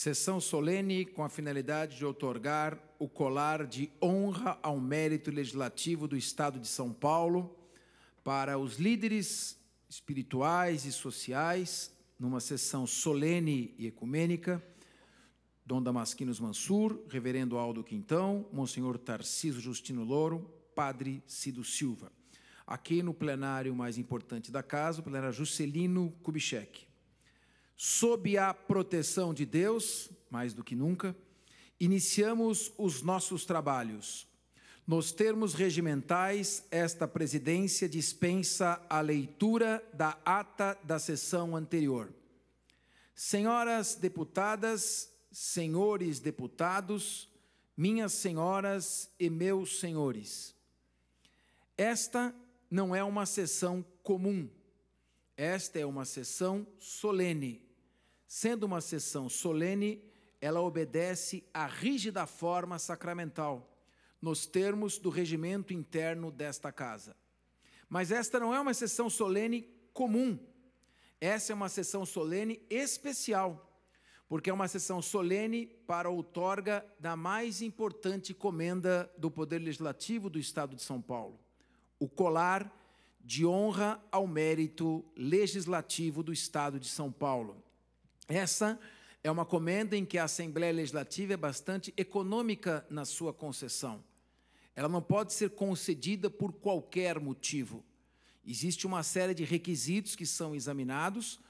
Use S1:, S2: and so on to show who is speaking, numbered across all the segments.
S1: Sessão solene com a finalidade de outorgar o colar de honra ao mérito legislativo do Estado de São Paulo para os líderes espirituais e sociais, numa sessão solene e ecumênica, Dom Damasquinos Mansur, Reverendo Aldo Quintão, Monsenhor Tarcísio Justino Louro, Padre Cido Silva. Aqui no plenário mais importante da casa, o plenário Juscelino Kubitschek. Sob a proteção de Deus, mais do que nunca, iniciamos os nossos trabalhos. Nos termos regimentais, esta presidência dispensa a leitura da ata da sessão anterior. Senhoras deputadas, senhores deputados, minhas senhoras e meus senhores, esta não é uma sessão comum, esta é uma sessão solene. Sendo uma sessão solene, ela obedece à rígida forma sacramental, nos termos do regimento interno desta casa. Mas esta não é uma sessão solene comum, essa é uma sessão solene especial, porque é uma sessão solene para a outorga da mais importante comenda do Poder Legislativo do Estado de São Paulo, o colar de honra ao mérito legislativo do Estado de São Paulo. Essa é uma comenda em que a Assembleia Legislativa é bastante econômica na sua concessão. Ela não pode ser concedida por qualquer motivo. Existe uma série de requisitos que são examinados,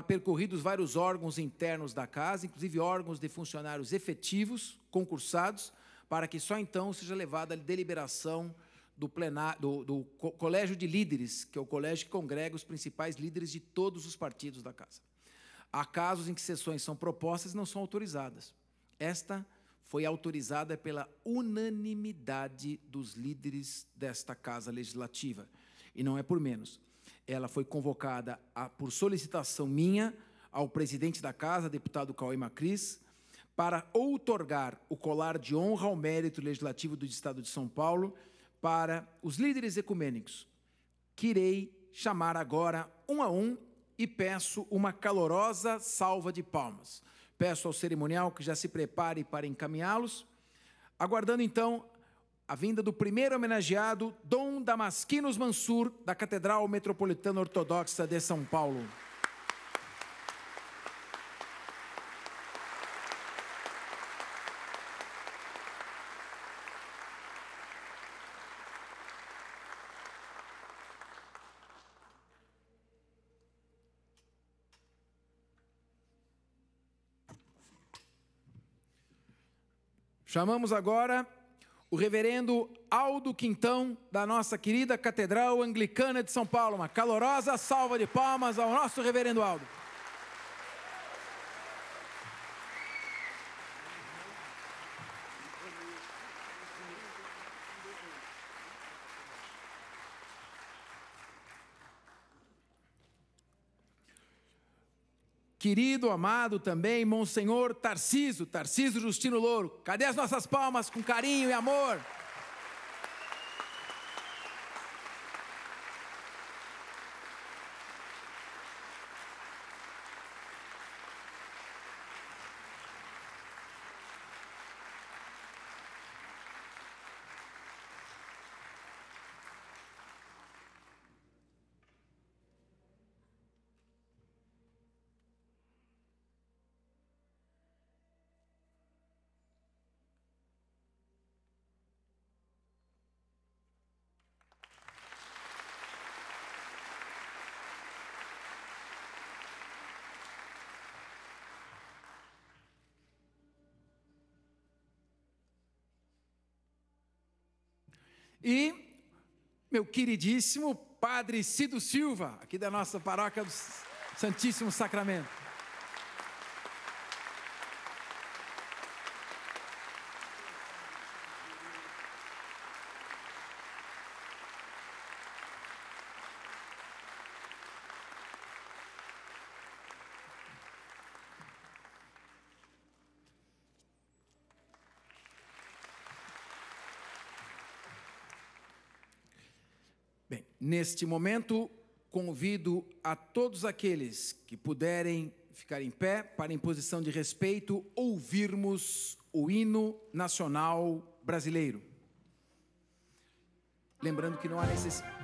S1: percorridos vários órgãos internos da casa, inclusive órgãos de funcionários efetivos, concursados, para que só então seja levada a deliberação do Colégio de Líderes, que é o colégio que congrega os principais líderes de todos os partidos da casa. Há casos em que sessões são propostas e não são autorizadas. Esta foi autorizada pela unanimidade dos líderes desta casa legislativa. E não é por menos. Ela foi convocada por solicitação minha ao presidente da casa, deputado Cauê Macris, para outorgar o colar de honra ao mérito legislativo do Estado de São Paulo para os líderes ecumênicos, que irei chamar agora um a um e peço uma calorosa salva de palmas. Peço ao cerimonial que já se prepare para encaminhá-los, aguardando então a vinda do primeiro homenageado, Dom Damasquinos Mansur, da Catedral Metropolitana Ortodoxa de São Paulo. Chamamos agora o reverendo Aldo Quintão, da nossa querida Catedral Anglicana de São Paulo. Uma calorosa salva de palmas ao nosso reverendo Aldo. Querido, amado também, Monsenhor Tarcísio Justino Louro. Cadê as nossas palmas com carinho e amor? E meu queridíssimo Padre Cido Silva, aqui da nossa paróquia do Santíssimo Sacramento. Bem, neste momento, convido a todos aqueles que puderem ficar em pé para, em posição de respeito, ouvirmos o hino nacional brasileiro. Lembrando que não há necessidade.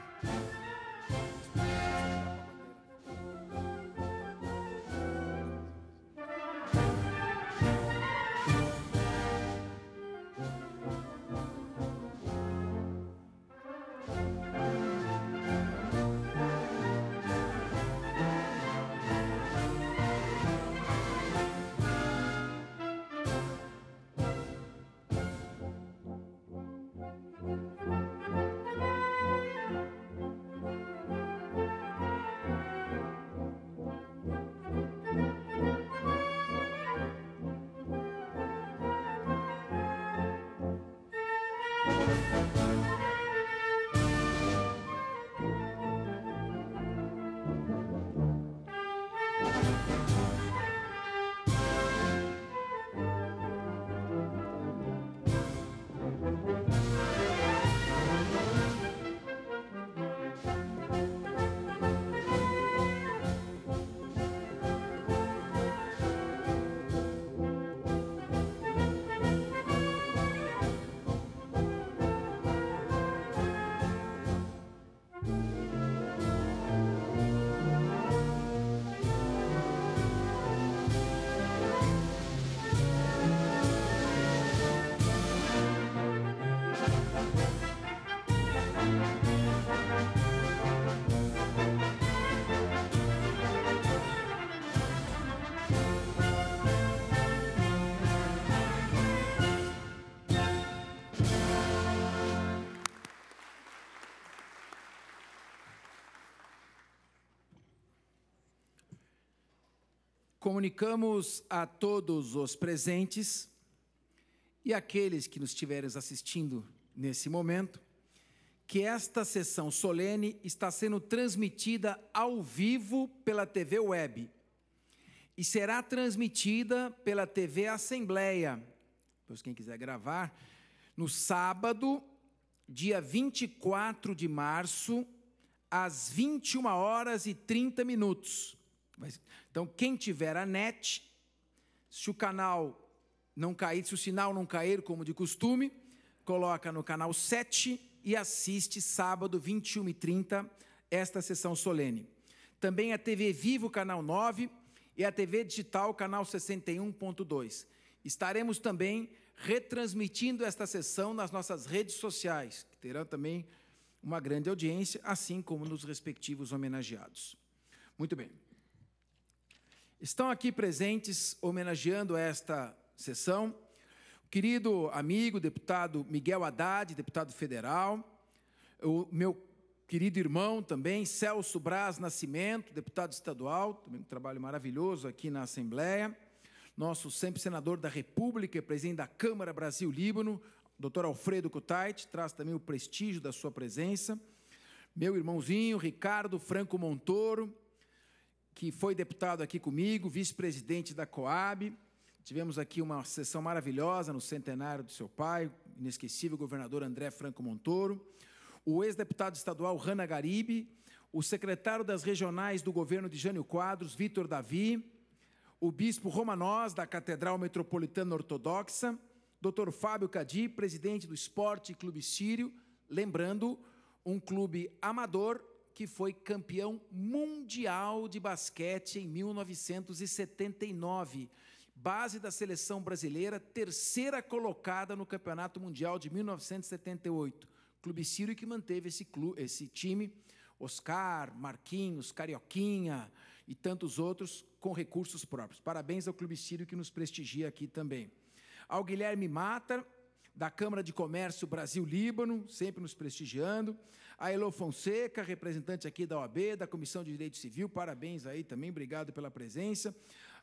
S1: Comunicamos a todos os presentes e aqueles que nos estiverem assistindo nesse momento que esta sessão solene está sendo transmitida ao vivo pela TV Web e será transmitida pela TV Assembleia, pois quem quiser gravar, no sábado, dia 24 de março, às 21h30. Então, quem tiver a net, se o canal não cair, se o sinal não cair, como de costume, coloca no canal 7 e assiste sábado, 21h30, esta sessão solene. Também a TV Vivo, canal 9, e a TV Digital, canal 61.2. Estaremos também retransmitindo esta sessão nas nossas redes sociais, que terão também uma grande audiência, assim como nos respectivos homenageados. Muito bem. Estão aqui presentes, homenageando esta sessão, o querido amigo, deputado Miguel Haddad, deputado federal, o meu querido irmão também, Celso Braz Nascimento, deputado estadual, também um trabalho maravilhoso aqui na Assembleia, nosso sempre senador da República e presidente da Câmara Brasil-Líbano, doutor Alfredo Kutait, traz também o prestígio da sua presença, meu irmãozinho, Ricardo Franco Montoro, que foi deputado aqui comigo, vice-presidente da Coab. Tivemos aqui uma sessão maravilhosa no centenário do seu pai, inesquecível governador André Franco Montoro. O ex-deputado estadual Hanna Garibe, o secretário das regionais do governo de Jânio Quadros, Vitor Davi, o bispo Romanós, da Catedral Metropolitana Ortodoxa, Dr. Fábio Cadi, presidente do Esporte Clube Sírio, lembrando, um clube amador que foi campeão mundial de basquete em 1979, base da seleção brasileira, terceira colocada no Campeonato Mundial de 1978. Clube Sírio que manteve esse time, Oscar, Marquinhos, Carioquinha e tantos outros com recursos próprios. Parabéns ao Clube Sírio que nos prestigia aqui também. Ao Guilherme Matar, da Câmara de Comércio Brasil-Líbano, sempre nos prestigiando. A Elô Fonseca, representante aqui da OAB, da Comissão de Direito Civil, parabéns aí também, obrigado pela presença.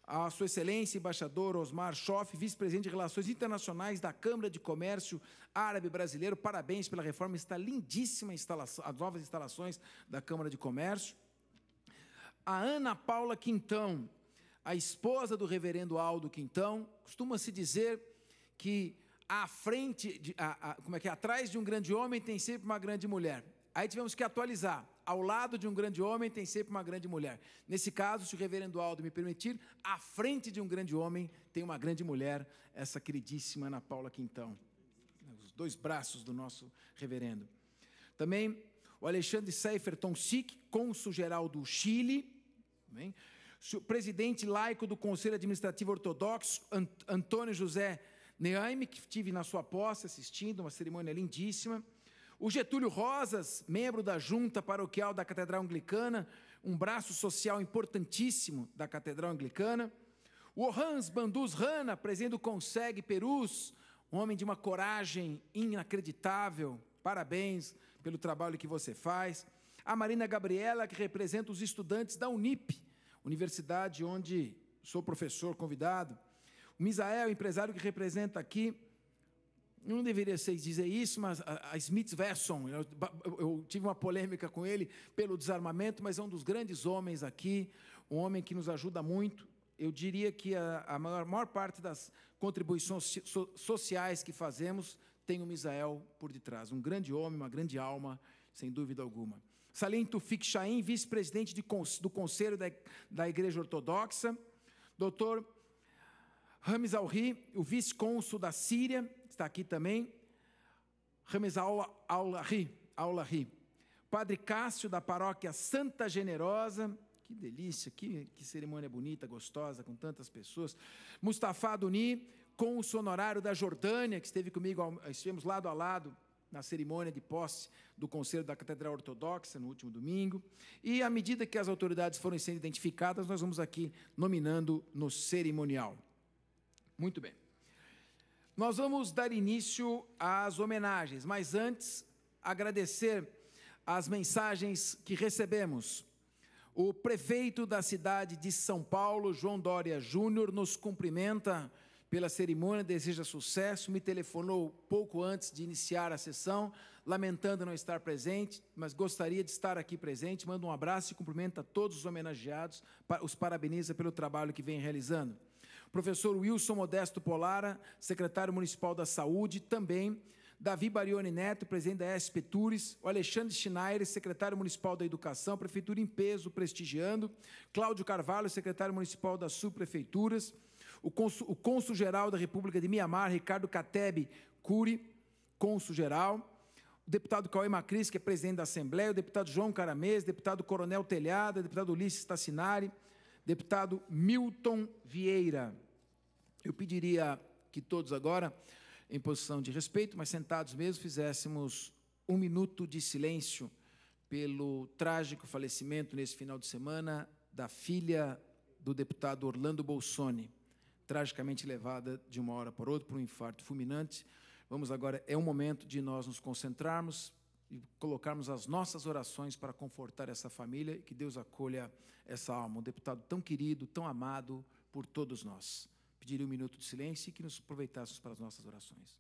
S1: A Sua Excelência, embaixador Osmar Schoff, vice-presidente de Relações Internacionais da Câmara de Comércio Árabe Brasileiro, parabéns pela reforma, está lindíssima as novas instalações da Câmara de Comércio. A Ana Paula Quintão, a esposa do reverendo Aldo Quintão, costuma-se dizer que atrás de um grande homem tem sempre uma grande mulher. Aí tivemos que atualizar. Ao lado de um grande homem tem sempre uma grande mulher. Nesse caso, se o reverendo Aldo me permitir, à frente de um grande homem tem uma grande mulher, essa queridíssima Ana Paula Quintão. Os dois braços do nosso reverendo. Também o Alexandre Seifer Tonsik, cônsul-geral do Chile. Bem, o presidente laico do Conselho Administrativo Ortodoxo, Antônio José Neaime, que estive na sua posse assistindo, uma cerimônia lindíssima. O Getúlio Rosas, membro da Junta Paroquial da Catedral Anglicana, um braço social importantíssimo da Catedral Anglicana. O Ohans Bandus Rana, presidente do Conseg Perus, um homem de uma coragem inacreditável. Parabéns pelo trabalho que você faz. A Marina Gabriela, que representa os estudantes da Unip, universidade onde sou professor convidado. O Misael, empresário que representa aqui, não deveria ser dizer isso, mas a Smith Wesson, eu tive uma polêmica com ele pelo desarmamento, mas é um dos grandes homens aqui, um homem que nos ajuda muito. Eu diria que a maior parte das contribuições sociais que fazemos tem o Misael por detrás. Um grande homem, uma grande alma, sem dúvida alguma. Salim Tufik Shahin, vice-presidente do Conselho da Igreja Ortodoxa. Dr. Ramiz Alri, o vice-cônsul da Síria, está aqui também. Ramiz Aulahi. Padre Cássio, da paróquia Santa Generosa. Que delícia, que cerimônia bonita, gostosa, com tantas pessoas. Mustafa Duni, cônsul honorário da Jordânia, que esteve comigo, estivemos lado a lado na cerimônia de posse do Conselho da Catedral Ortodoxa, no último domingo. E, à medida que as autoridades forem sendo identificadas, nós vamos aqui nominando no cerimonial. Muito bem. Nós vamos dar início às homenagens, mas antes, agradecer as mensagens que recebemos. O prefeito da cidade de São Paulo, João Dória Júnior, nos cumprimenta pela cerimônia, deseja sucesso, me telefonou pouco antes de iniciar a sessão, lamentando não estar presente, mas gostaria de estar aqui presente, manda um abraço e cumprimenta todos os homenageados, os parabeniza pelo trabalho que vem realizando. O professor Wilson Modesto Polara, secretário municipal da Saúde, também. Davi Barioni Neto, presidente da ESP Tures. O Alexandre Schneider, secretário municipal da Educação, prefeitura em peso, prestigiando. Cláudio Carvalho, secretário municipal das subprefeituras. O cônsul-geral da República de Mianmar, Ricardo Kateb Curi, cônsul-geral. O deputado Cauê Macris, que é presidente da Assembleia. O deputado João Caramês, deputado Coronel Telhada, deputado Ulisses Tassinari, deputado Milton Vieira. Eu pediria que todos agora, em posição de respeito, mas sentados mesmo, fizéssemos um minuto de silêncio pelo trágico falecimento nesse final de semana da filha do deputado Orlando Bolsoni, tragicamente levada de uma hora para outra por um infarto fulminante. Vamos agora, é um momento de nós nos concentrarmos e colocarmos as nossas orações para confortar essa família e que Deus acolha essa alma, um deputado tão querido, tão amado por todos nós. Pediria um minuto de silêncio e que nos aproveitássemos para as nossas orações.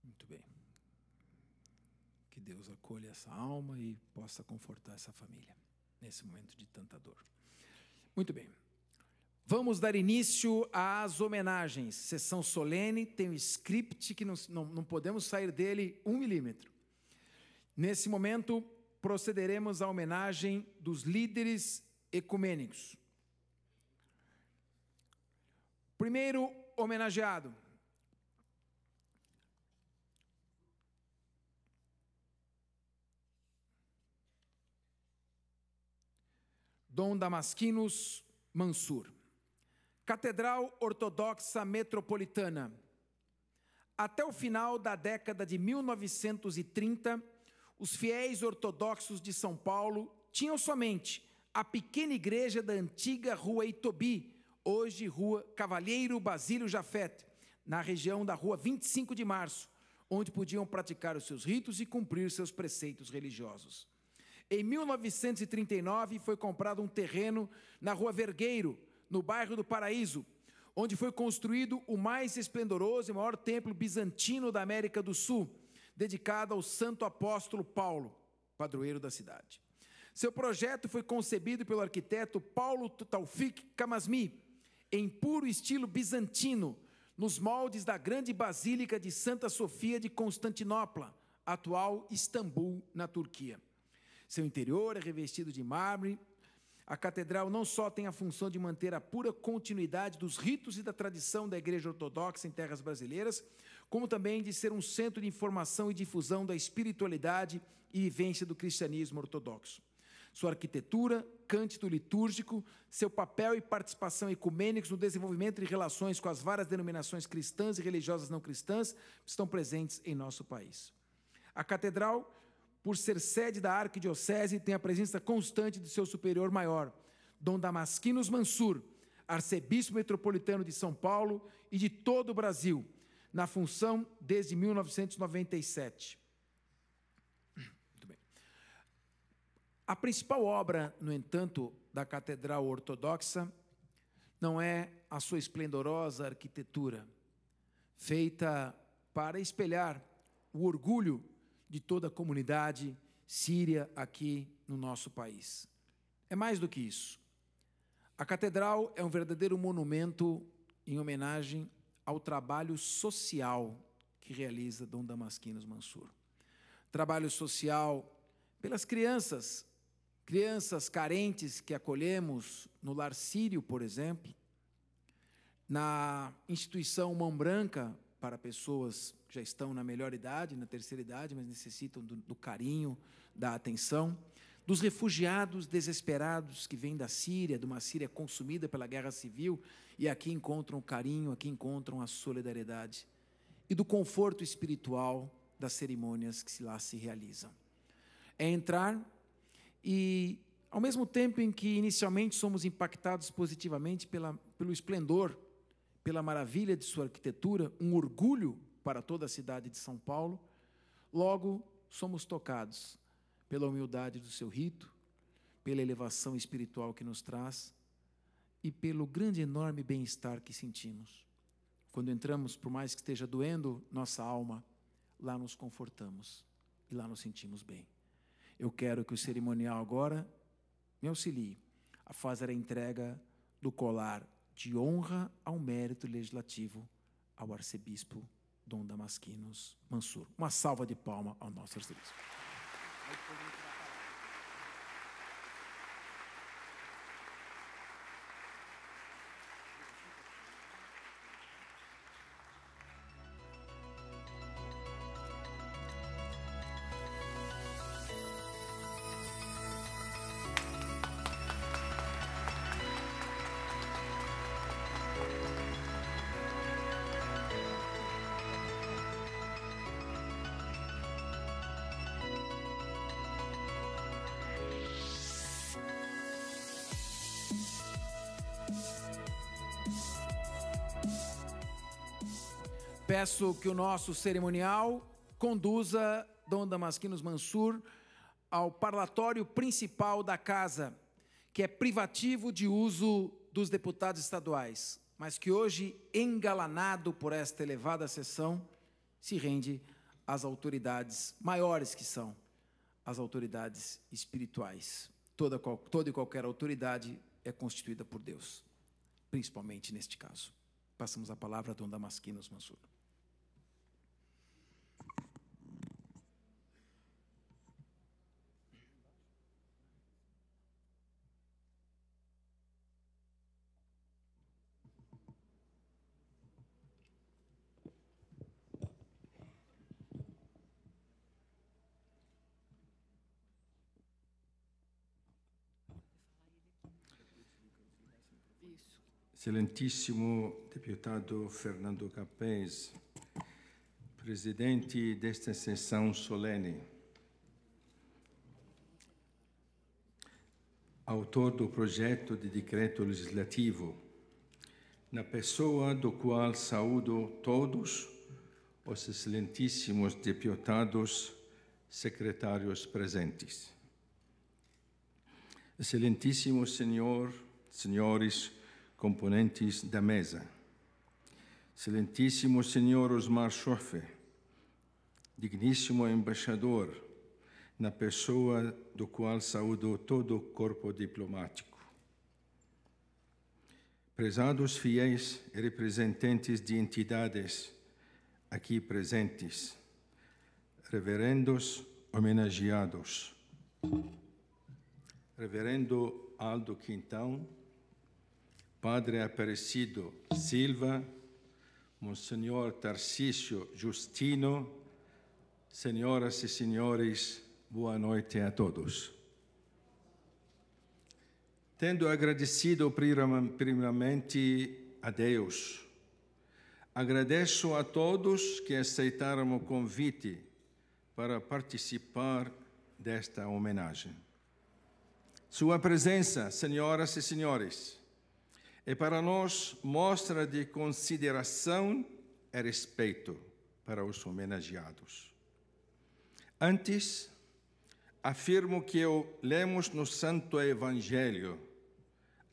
S1: Muito bem. Que Deus acolha essa alma e possa confortar essa família nesse momento de tanta dor. Muito bem. Vamos dar início às homenagens. Sessão solene, tem um script que não podemos sair dele 1 milímetro. Nesse momento, procederemos à homenagem dos líderes ecumênicos. Primeiro homenageado. Dom Damasquinos Mansur. Catedral Ortodoxa Metropolitana. Até o final da década de 1930, os fiéis ortodoxos de São Paulo tinham somente a pequena igreja da antiga Rua Itobi, hoje Rua Cavalheiro Basílio Jafet, na região da Rua 25 de Março, onde podiam praticar os seus ritos e cumprir seus preceitos religiosos. Em 1939, foi comprado um terreno na Rua Vergueiro, no bairro do Paraíso, onde foi construído o mais esplendoroso e maior templo bizantino da América do Sul, dedicado ao Santo Apóstolo Paulo, padroeiro da cidade. Seu projeto foi concebido pelo arquiteto Paulo Taufik Kamasmi, em puro estilo bizantino, nos moldes da grande Basílica de Santa Sofia de Constantinopla, atual Istambul, na Turquia. Seu interior é revestido de mármore. A catedral não só tem a função de manter a pura continuidade dos ritos e da tradição da Igreja Ortodoxa em terras brasileiras, como também de ser um centro de informação e difusão da espiritualidade e vivência do cristianismo ortodoxo. Sua arquitetura, cântico litúrgico, seu papel e participação ecumênicos no desenvolvimento de relações com as várias denominações cristãs e religiosas não cristãs estão presentes em nosso país. A catedral, por ser sede da arquidiocese, tem a presença constante do seu superior maior, Dom Damasquinos Mansur, arcebispo metropolitano de São Paulo e de todo o Brasil, na função desde 1997. Muito bem. A principal obra, no entanto, da Catedral Ortodoxa não é a sua esplendorosa arquitetura, feita para espelhar o orgulho de toda a comunidade síria aqui no nosso país. É mais do que isso. A catedral é um verdadeiro monumento em homenagem ao trabalho social que realiza Dom Damasquinos Mansur. Trabalho social pelas crianças carentes que acolhemos no Lar Sírio, por exemplo, na instituição Mão Branca, para pessoas que já estão na melhor idade, na terceira idade, mas necessitam do carinho, da atenção, dos refugiados desesperados que vêm da Síria, de uma Síria consumida pela guerra civil, e aqui encontram o carinho, aqui encontram a solidariedade, e do conforto espiritual das cerimônias que lá se realizam. É entrar e, ao mesmo tempo em que inicialmente somos impactados positivamente pelo esplendor, pela maravilha de sua arquitetura, um orgulho para toda a cidade de São Paulo, logo somos tocados pela humildade do seu rito, pela elevação espiritual que nos traz e pelo grande, enorme bem-estar que sentimos. Quando entramos, por mais que esteja doendo nossa alma, lá nos confortamos e lá nos sentimos bem. Eu quero que o cerimonial agora me auxilie a fazer a entrega do colar de honra ao mérito legislativo ao arcebispo Dom Damasquinos Mansur. Uma salva de palmas ao nosso arcebispo. Peço que o nosso cerimonial conduza Dom Damasquinos Mansur ao parlatório principal da casa, que é privativo de uso dos deputados estaduais, mas que hoje, engalanado por esta elevada sessão, se rende às autoridades maiores que são as autoridades espirituais. Toda e qualquer autoridade é constituída por Deus, principalmente neste caso. Passamos a palavra a Dom Damasquinos Mansur.
S2: Excelentíssimo deputado Fernando Capês, presidente desta sessão solene, autor do projeto de decreto legislativo, na pessoa do qual saúdo todos os excelentíssimos deputados secretários presentes. Excelentíssimo Senhor, senhores componentes da mesa, Excelentíssimo Senhor Osmar Schoeffer, digníssimo embaixador, na pessoa do qual saúdo todo o corpo diplomático. Prezados fiéis e representantes de entidades aqui presentes, reverendos homenageados, Reverendo Aldo Quintão, Padre Aparecido Silva, Monsenhor Tarcísio Justino, senhoras e senhores, boa noite a todos. Tendo agradecido primeiramente a Deus, agradeço a todos que aceitaram o convite para participar desta homenagem. Sua presença, senhoras e senhores, é para nós mostra de consideração e respeito para os homenageados. Antes, afirmo que lemos no Santo Evangelho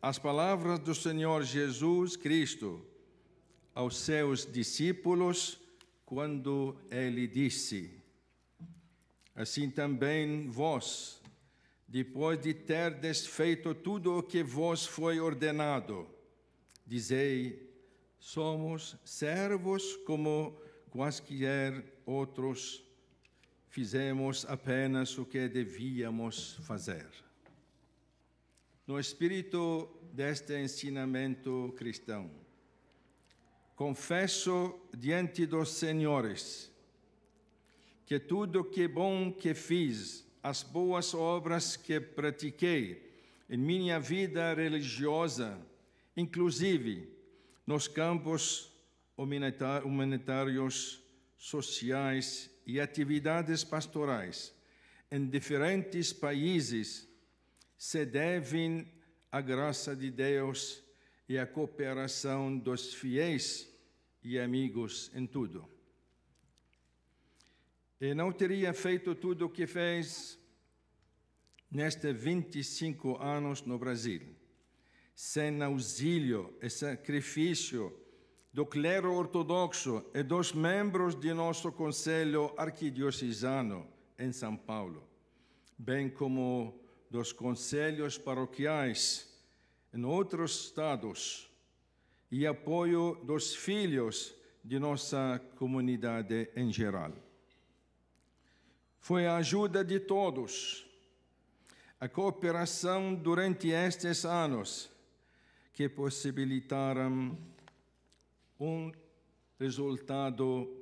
S2: as palavras do Senhor Jesus Cristo aos seus discípulos quando ele disse: assim também vós, depois de terdes feito tudo o que vos foi ordenado, dizei: somos servos como quaisquer outros, fizemos apenas o que devíamos fazer. No espírito deste ensinamento cristão, confesso diante dos senhores que tudo que bom que fiz, as boas obras que pratiquei em minha vida religiosa, inclusive nos campos humanitários, sociais e atividades pastorais em diferentes países, se devem à graça de Deus e à cooperação dos fiéis e amigos em tudo. E não teria feito tudo o que fez nestes 25 anos no Brasil, sem auxílio e sacrifício do clero ortodoxo e dos membros de nosso Conselho Arquidiocesano em São Paulo, bem como dos conselhos paroquiais em outros estados e apoio dos filhos de nossa comunidade em geral. Foi a ajuda de todos, a cooperação durante estes anos, que possibilitaram um resultado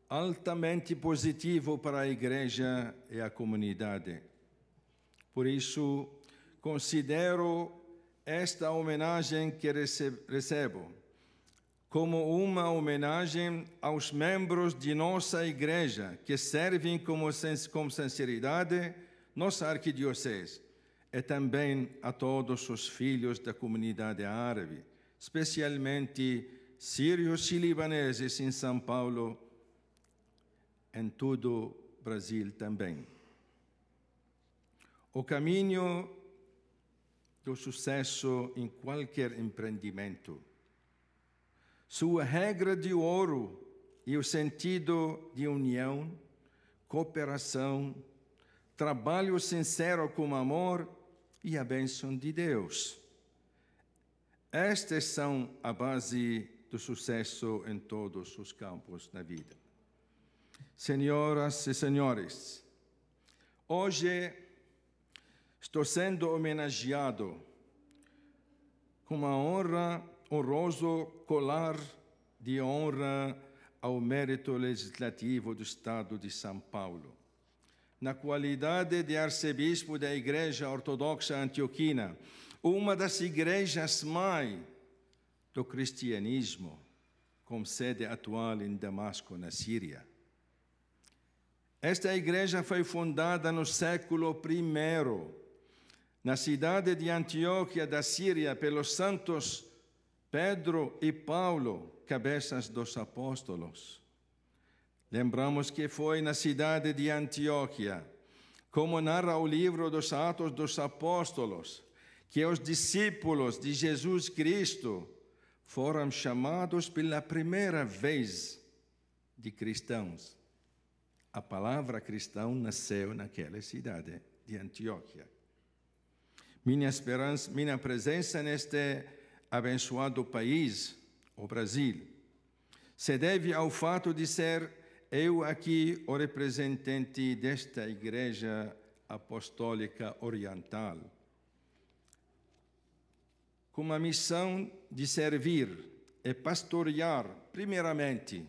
S2: altamente positivo para a Igreja e a comunidade. Por isso, considero esta homenagem que recebo como uma homenagem aos membros de nossa Igreja, que servem com sinceridade nossa arquidiocese, e também a todos os filhos da comunidade árabe, especialmente sírios e libaneses em São Paulo, em todo o Brasil também. O caminho do sucesso em qualquer empreendimento, sua regra de ouro e o sentido de união, cooperação, trabalho sincero com amor e a bênção de Deus. Estas são a base do sucesso em todos os campos da vida. Senhoras e senhores, hoje estou sendo homenageado com uma honroso colar de honra ao mérito legislativo do Estado de São Paulo, na qualidade de arcebispo da Igreja Ortodoxa Antioquina, uma das igrejas-mãe do cristianismo, com sede atual em Damasco, na Síria. Esta igreja foi fundada no século I, na cidade de Antioquia da Síria, pelos santos Pedro e Paulo, cabeças dos apóstolos. Lembramos que foi na cidade de Antioquia, como narra o livro dos Atos dos Apóstolos, que os discípulos de Jesus Cristo foram chamados pela primeira vez de cristãos. A palavra cristão nasceu naquela cidade de Antioquia. Minha esperança, minha presença neste abençoado país, o Brasil, se deve ao fato de ser eu aqui o representante desta Igreja Apostólica Oriental, com a missão de servir e pastorear, primeiramente,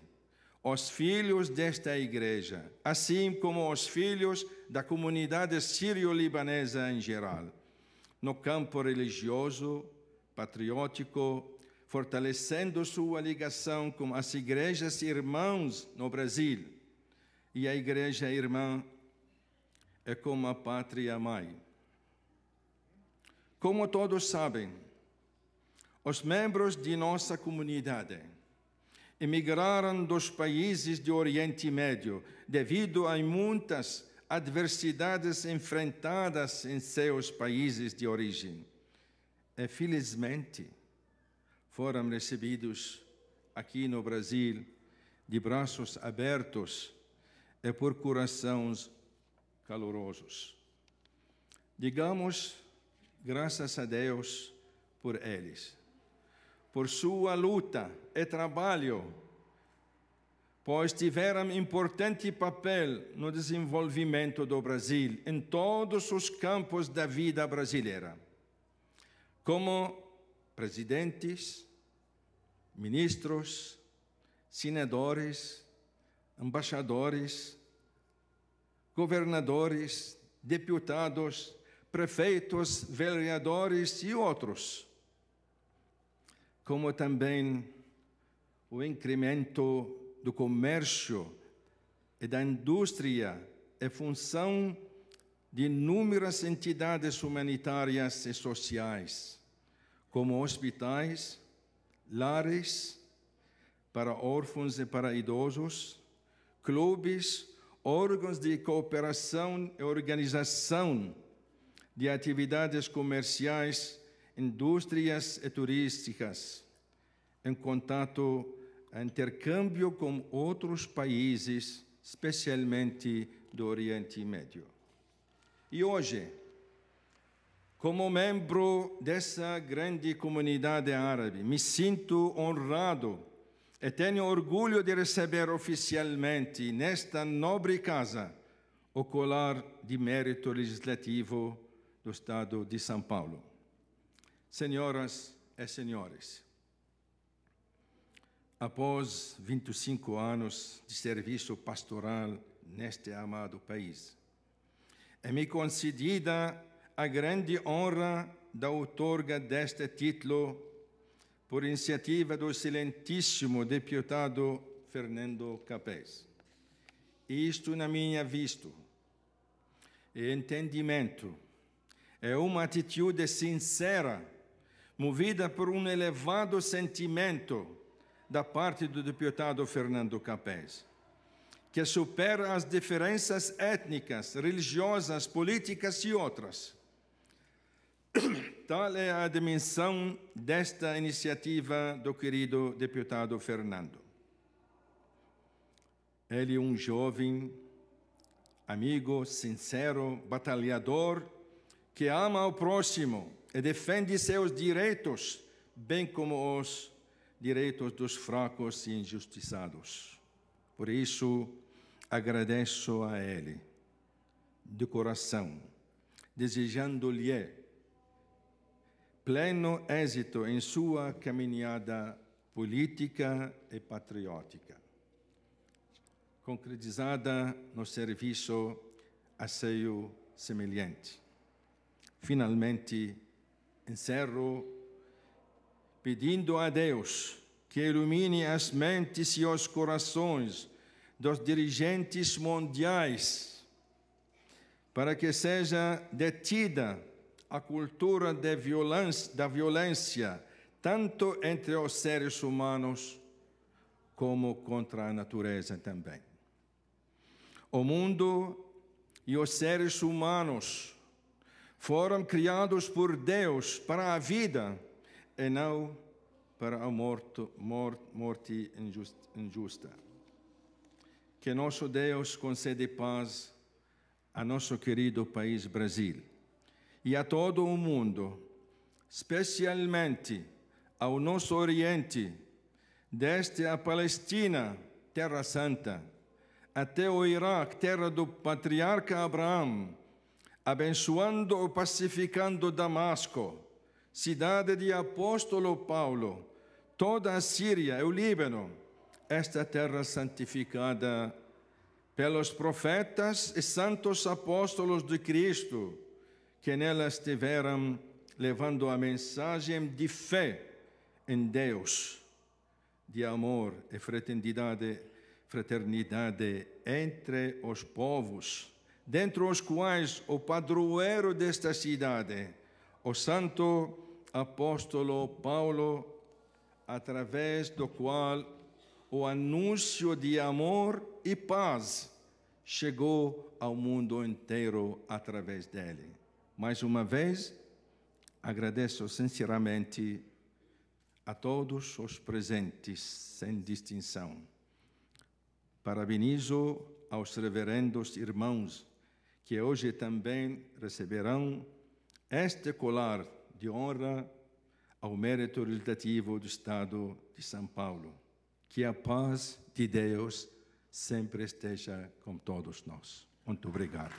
S2: os filhos desta igreja, assim como os filhos da comunidade sírio-libanesa em geral, no campo religioso, patriótico, fortalecendo sua ligação com as igrejas irmãs no Brasil. E a igreja irmã é como a pátria mãe. Como todos sabem, os membros de nossa comunidade emigraram dos países do Oriente Médio devido a muitas adversidades enfrentadas em seus países de origem. E, felizmente, foram recebidos aqui no Brasil de braços abertos e por corações calorosos. Digamos graças a Deus por eles, por sua luta e trabalho, pois tiveram importante papel no desenvolvimento do Brasil em todos os campos da vida brasileira, como presidentes, ministros, senadores, embaixadores, governadores, deputados, prefeitos, vereadores e outros, como também o incremento do comércio e da indústria é função de inúmeras entidades humanitárias e sociais, como hospitais, lares para órfãos e para idosos, clubes, órgãos de cooperação e organização de atividades comerciais, indústrias e turísticas, em contato e intercâmbio com outros países, especialmente do Oriente Médio. E hoje, como membro dessa grande comunidade árabe, me sinto honrado e tenho orgulho de receber oficialmente nesta nobre casa o colar de mérito legislativo do Estado de São Paulo. Senhoras e senhores, após 25 anos de serviço pastoral neste amado país, é-me concedida a grande honra da outorga deste título por iniciativa do excelentíssimo deputado Fernando Capês. Isto, na minha vista e entendimento, é uma atitude sincera, movida por um elevado sentimento da parte do deputado Fernando Capês, que supera as diferenças étnicas, religiosas, políticas e outras. Tal é a dimensão desta iniciativa do querido deputado Fernando. Ele é um jovem, amigo, sincero, batalhador, que ama o próximo e defende seus direitos, bem como os direitos dos fracos e injustiçados. Por isso, agradeço a ele, de coração, desejando-lhe pleno êxito em sua caminhada política e patriótica, concretizada no serviço a seu semelhante. Finalmente, encerro pedindo a Deus que ilumine as mentes e os corações dos dirigentes mundiais, para que seja detida a cultura da violência, tanto entre os seres humanos como contra a natureza também. O mundo e os seres humanos foram criados por Deus para a vida e não para a morte injusta. Que nosso Deus conceda paz a nosso querido país Brasil e a todo o mundo, especialmente ao nosso Oriente, desde a Palestina, Terra Santa, até o Iraque, terra do patriarca Abraão, abençoando e pacificando Damasco, cidade de apóstolo Paulo, toda a Síria e o Líbano, esta terra santificada pelos profetas e santos apóstolos de Cristo, que nela estiveram levando a mensagem de fé em Deus, de amor e fraternidade entre os povos, dentre os quais o padroeiro desta cidade, o santo apóstolo Paulo, através do qual o anúncio de amor e paz chegou ao mundo inteiro através dele. Mais uma vez, agradeço sinceramente a todos os presentes, sem distinção. Parabenizo aos reverendos irmãos que hoje também receberão este colar de honra ao mérito legislativo do Estado de São Paulo. Que a paz de Deus sempre esteja com todos nós. Muito obrigado.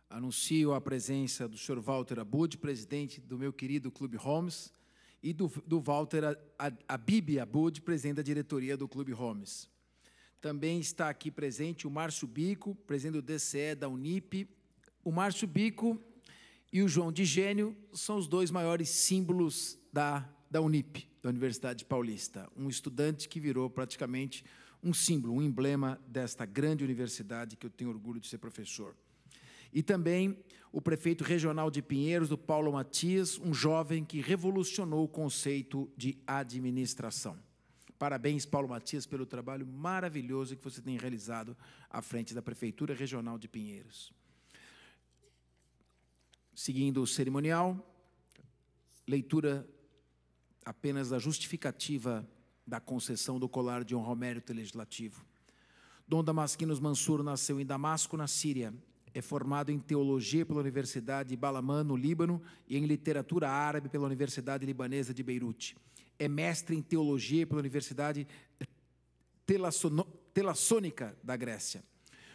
S1: Anuncio a presença do Sr. Walter Abud, presidente do meu querido Clube Homes, e do Walter Abib Abud, presidente da diretoria do Clube Homes. Também está aqui presente o Márcio Bico, presidente do DCE da Unip. O Márcio Bico e o João Digênio são os dois maiores símbolos da Unip, da Universidade Paulista. Um estudante que virou praticamente um símbolo, um emblema desta grande universidade que eu tenho orgulho de ser professor. E também o prefeito regional de Pinheiros, o Paulo Matias, um jovem que revolucionou o conceito de administração. Parabéns, Paulo Matias, pelo trabalho maravilhoso que você tem realizado à frente da Prefeitura Regional de Pinheiros. Seguindo o cerimonial, leitura apenas da justificativa da concessão do colar de honra ao mérito legislativo. Dom Damasquinos Mansur nasceu em Damasco, na Síria. É formado em Teologia pela Universidade de Balamã, no Líbano, e em Literatura Árabe pela Universidade Libanesa de Beirute. É mestre em Teologia pela Universidade Telassônica da Grécia.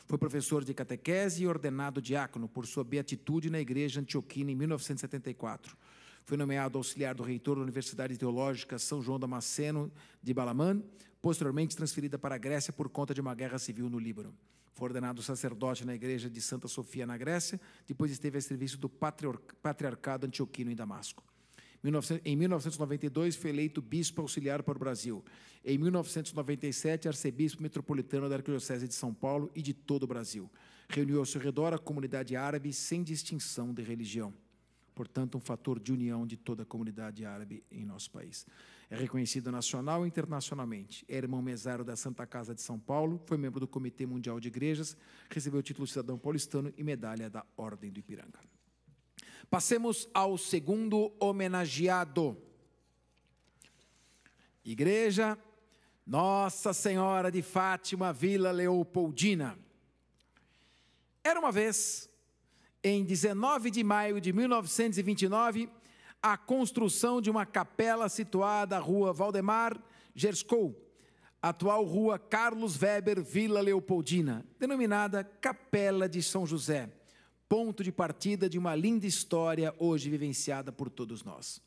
S1: Foi professor de catequese e ordenado diácono por sua beatitude na Igreja Antioquina em 1974. Foi nomeado auxiliar do reitor da Universidade Teológica São João Damasceno de Balamã, posteriormente transferida para a Grécia por conta de uma guerra civil no Líbano. Foi ordenado sacerdote na igreja de Santa Sofia, na Grécia, depois esteve a serviço do Patriarcado Antioquino em Damasco. Em 1992, foi eleito bispo auxiliar para o Brasil. Em 1997, arcebispo metropolitano da Arquidiocese de São Paulo e de todo o Brasil. Reuniu ao seu redor a comunidade árabe sem distinção de religião. Portanto, um fator de união de toda a comunidade árabe em nosso país. É reconhecido nacional e internacionalmente. É irmão mesário da Santa Casa de São Paulo, foi membro do Comitê Mundial de Igrejas, recebeu o título de cidadão paulistano e medalha da Ordem do Ipiranga. Passemos ao segundo homenageado. Igreja Nossa Senhora de Fátima, Vila Leopoldina. Era uma vez, em 19 de maio de 1929, a construção de uma capela situada à rua Valdemar Gerskou, atual rua Carlos Weber, Vila Leopoldina, denominada Capela de São José, ponto de partida de uma linda história hoje vivenciada por todos nós.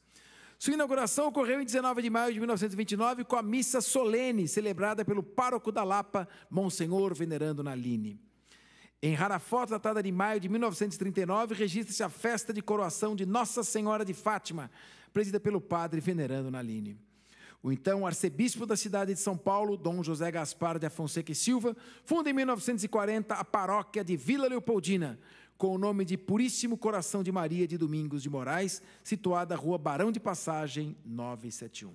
S1: Sua inauguração ocorreu em 19 de maio de 1929 com a missa solene celebrada pelo pároco da Lapa, Monsenhor Venerando Naline. Em rara foto, datada de maio de 1939, registra-se a festa de coroação de Nossa Senhora de Fátima, presidida pelo padre Venerando Naline. O então arcebispo da cidade de São Paulo, Dom José Gaspar de Afonseca e Silva, funda em 1940 a paróquia de Vila Leopoldina, com o nome de Puríssimo Coração de Maria de Domingos de Moraes, situada na Rua Barão de Passagem, 971.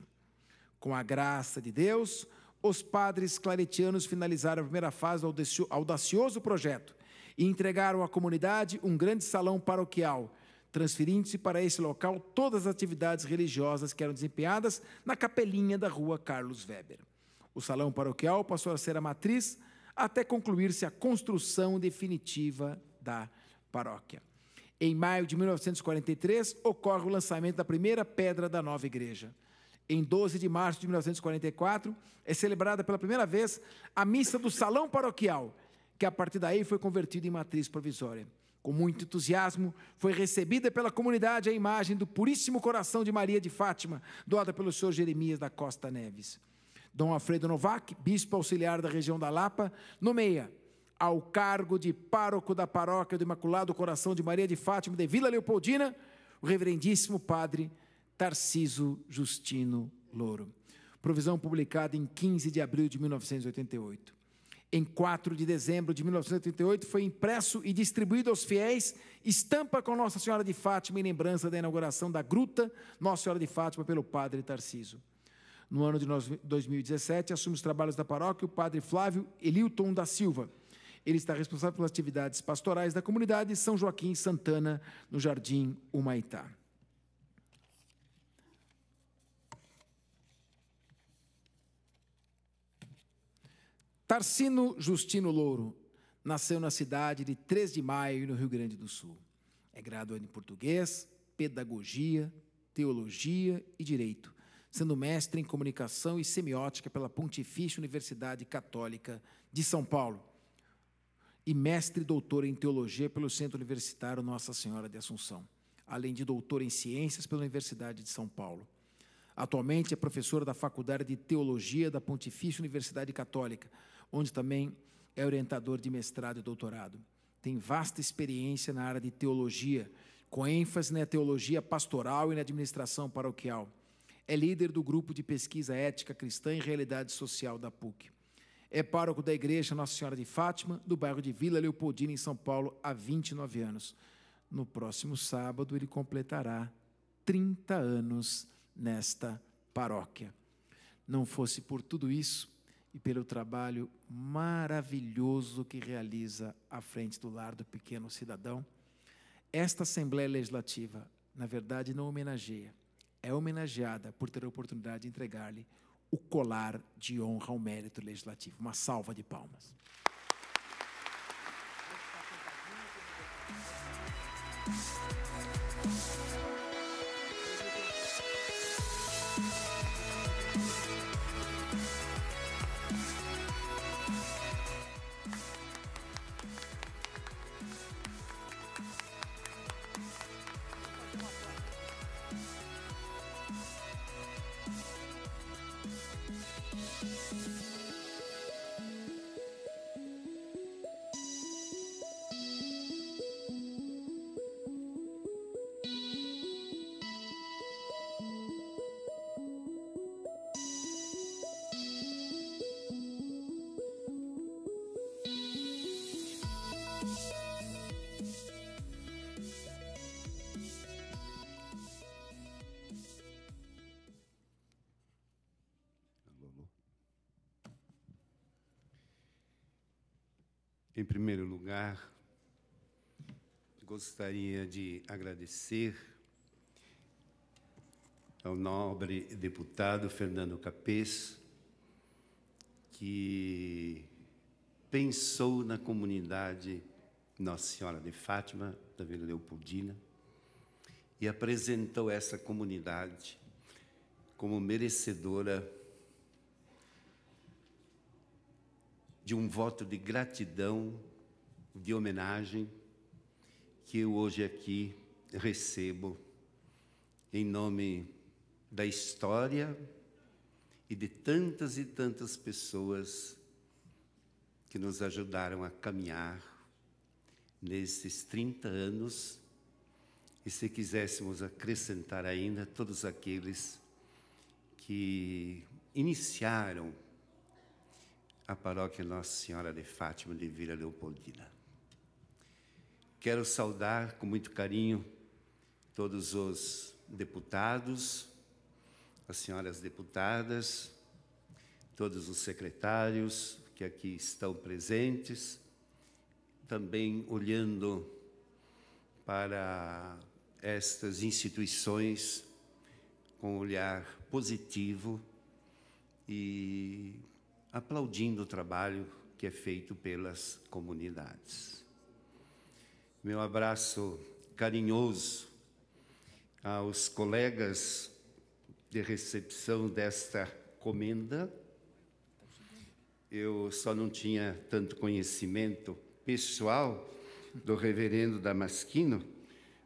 S1: Com a graça de Deus, os padres claretianos finalizaram a primeira fase do audacioso projeto e entregaram à comunidade um grande salão paroquial, transferindo-se para esse local todas as atividades religiosas que eram desempenhadas na capelinha da Rua Carlos Weber. O salão paroquial passou a ser a matriz até concluir-se a construção definitiva da paróquia. Em maio de 1943, ocorre o lançamento da primeira pedra da nova igreja. Em 12 de março de 1944, é celebrada pela primeira vez a missa do salão paroquial, que a partir daí foi convertida em matriz provisória. Com muito entusiasmo, foi recebida pela comunidade a imagem do Puríssimo Coração de Maria de Fátima, doada pelo senhor Jeremias da Costa Neves. Dom Alfredo Novak, bispo auxiliar da região da Lapa, nomeia ao cargo de pároco da paróquia do Imaculado Coração de Maria de Fátima de Vila Leopoldina, o reverendíssimo padre Tarciso Justino Louro. Provisão publicada em 15 de abril de 1988. Em 4 de dezembro de 1988, foi impresso e distribuído aos fiéis estampa com Nossa Senhora de Fátima em lembrança da inauguração da Gruta Nossa Senhora de Fátima pelo padre Tarciso. No ano de 2017, assume os trabalhos da paróquia o padre Flávio Elilton da Silva. Ele está responsável pelas atividades pastorais da comunidade São Joaquim Santana, no Jardim Humaitá. Tarcino Justino Louro nasceu na cidade de 3 de Maio, no Rio Grande do Sul. É graduado em português, pedagogia, teologia e direito, sendo mestre em comunicação e semiótica pela Pontifícia Universidade Católica de São Paulo e mestre e doutor em teologia pelo Centro Universitário Nossa Senhora de Assunção, além de doutor em ciências pela Universidade de São Paulo. Atualmente é professora da Faculdade de Teologia da Pontifícia Universidade Católica, onde também é orientador de mestrado e doutorado. Tem vasta experiência na área de teologia, com ênfase na teologia pastoral e na administração paroquial. É líder do grupo de pesquisa ética cristã e realidade social da PUC. É pároco da Igreja Nossa Senhora de Fátima, do bairro de Vila Leopoldina, em São Paulo, há 29 anos. No próximo sábado, ele completará 30 anos nesta paróquia. Não fosse por tudo isso e pelo trabalho maravilhoso que realiza à frente do lar do pequeno cidadão, esta Assembleia Legislativa, na verdade, não homenageia, é homenageada por ter a oportunidade de entregar-lhe o colar de honra ao mérito legislativo. Uma salva de palmas.
S3: Em primeiro lugar, gostaria de agradecer ao nobre deputado Fernando Capês, que pensou na comunidade Nossa Senhora de Fátima, da Vila Leopoldina, e apresentou essa comunidade como merecedora de um voto de gratidão, de homenagem, que eu hoje aqui recebo em nome da história e de tantas e tantas pessoas que nos ajudaram a caminhar nesses 30 anos, e se quiséssemos acrescentar ainda todos aqueles que iniciaram a paróquia Nossa Senhora de Fátima de Vila Leopoldina. Quero saudar com muito carinho todos os deputados, as senhoras deputadas, todos os secretários que aqui estão presentes, também olhando para estas instituições com um olhar positivo e aplaudindo o trabalho que é feito pelas comunidades. Meu abraço carinhoso aos colegas de recepção desta comenda. Eu só não tinha tanto conhecimento pessoal do reverendo Damasquino,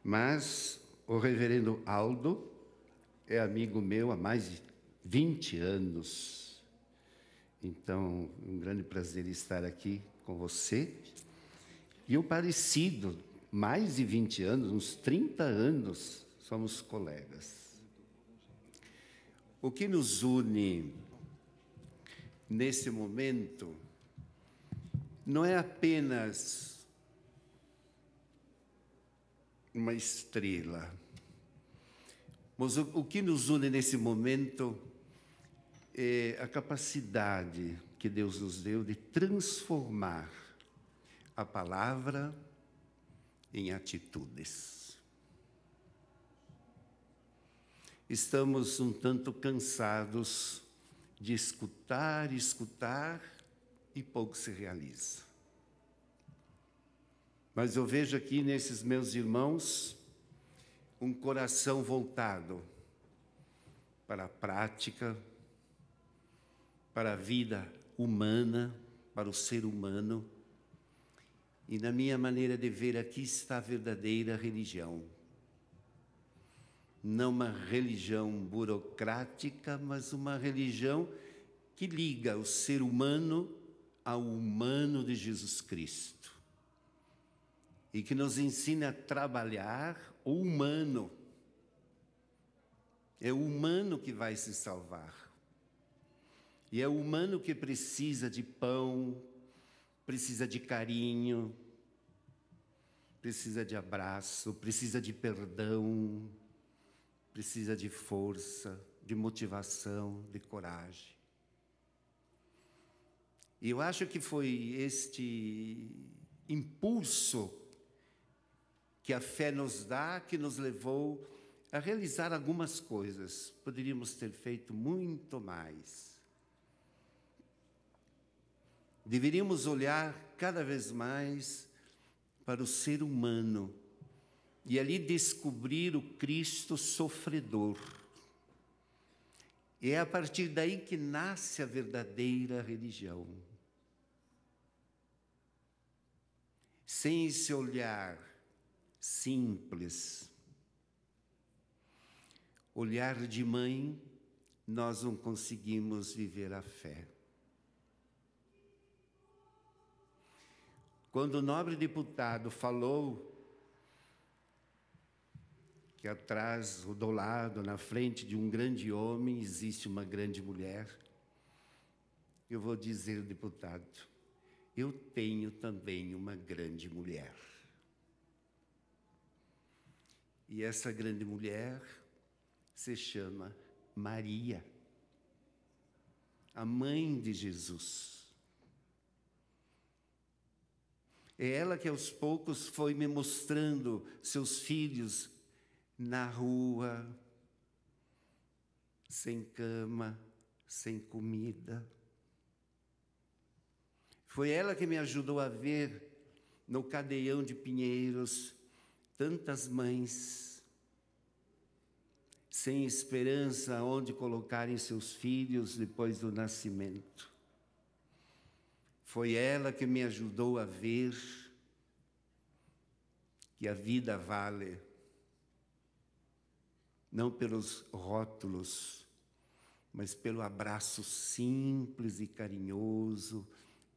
S3: mas o reverendo Aldo é amigo meu há mais de 20 anos. Então, um grande prazer estar aqui com você. E o parecido, mais de 20 anos, uns 30 anos, somos colegas. O que nos une nesse momento não é apenas uma estrela, mas o que nos une nesse momento é a capacidade que Deus nos deu de transformar a palavra em atitudes. Estamos um tanto cansados de escutar e pouco se realiza. Mas eu vejo aqui nesses meus irmãos um coração voltado para a prática, para a vida humana, para o ser humano. E na minha maneira de ver, aqui está a verdadeira religião. Não uma religião burocrática, mas uma religião que liga o ser humano ao humano de Jesus Cristo. E que nos ensina a trabalhar o humano. É o humano que vai se salvar. E é o humano que precisa de pão, precisa de carinho, precisa de abraço, precisa de perdão, precisa de força, de motivação, de coragem. E eu acho que foi este impulso que a fé nos dá, que nos levou a realizar algumas coisas. Poderíamos ter feito muito mais. Deveríamos olhar cada vez mais para o ser humano e ali descobrir o Cristo sofredor. E é a partir daí que nasce a verdadeira religião. Sem esse olhar simples, olhar de mãe, nós não conseguimos viver a fé. Quando o nobre deputado falou que atrás, do lado, na frente de um grande homem, existe uma grande mulher, eu vou dizer, deputado, eu tenho também uma grande mulher. E essa grande mulher se chama Maria, a mãe de Jesus. É ela que aos poucos foi me mostrando seus filhos na rua, sem cama, sem comida. Foi ela que me ajudou a ver no Cadeião de Pinheiros tantas mães sem esperança onde colocarem seus filhos depois do nascimento. Foi ela que me ajudou a ver que a vida vale não pelos rótulos, mas pelo abraço simples e carinhoso,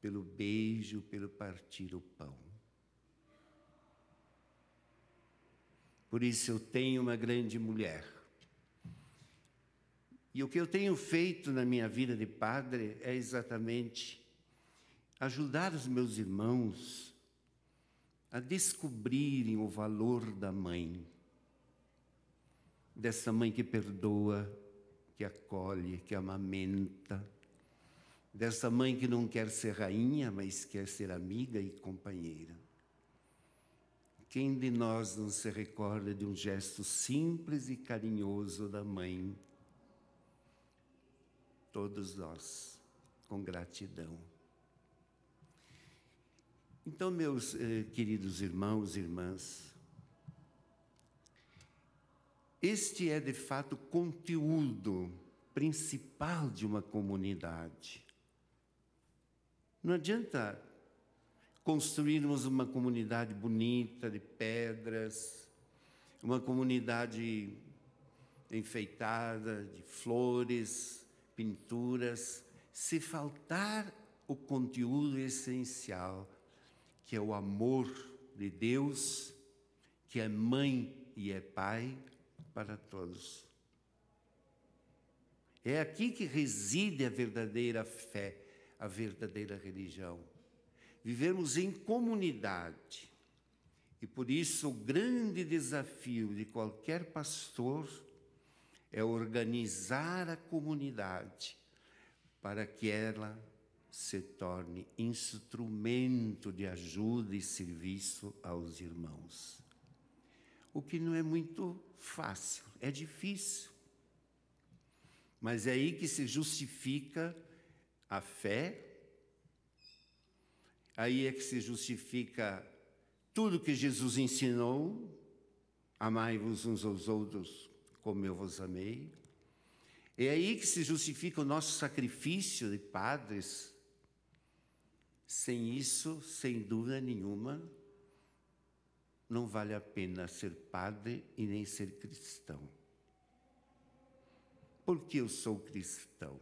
S3: pelo beijo, pelo partir o pão. Por isso eu tenho uma grande mulher. E o que eu tenho feito na minha vida de padre é exatamente ajudar os meus irmãos a descobrirem o valor da mãe, dessa mãe que perdoa, que acolhe, que amamenta, dessa mãe que não quer ser rainha, mas quer ser amiga e companheira. Quem de nós não se recorda de um gesto simples e carinhoso da mãe? Todos nós, com gratidão. Então, meus queridos irmãos e irmãs, este é de fato o conteúdo principal de uma comunidade. Não adianta construirmos uma comunidade bonita, de pedras, uma comunidade enfeitada, de flores, pinturas, se faltar o conteúdo essencial, que é o amor de Deus, que é mãe e é pai para todos. É aqui que reside a verdadeira fé, a verdadeira religião. Vivemos em comunidade. E por isso o grande desafio de qualquer pastor é organizar a comunidade para que ela se torne instrumento de ajuda e serviço aos irmãos. O que não é muito fácil, é difícil. Mas é aí que se justifica a fé, aí é que se justifica tudo que Jesus ensinou, amai-vos uns aos outros como eu vos amei. É aí que se justifica o nosso sacrifício de padres. Sem isso, sem dúvida nenhuma, não vale a pena ser padre e nem ser cristão. Por que eu sou cristão?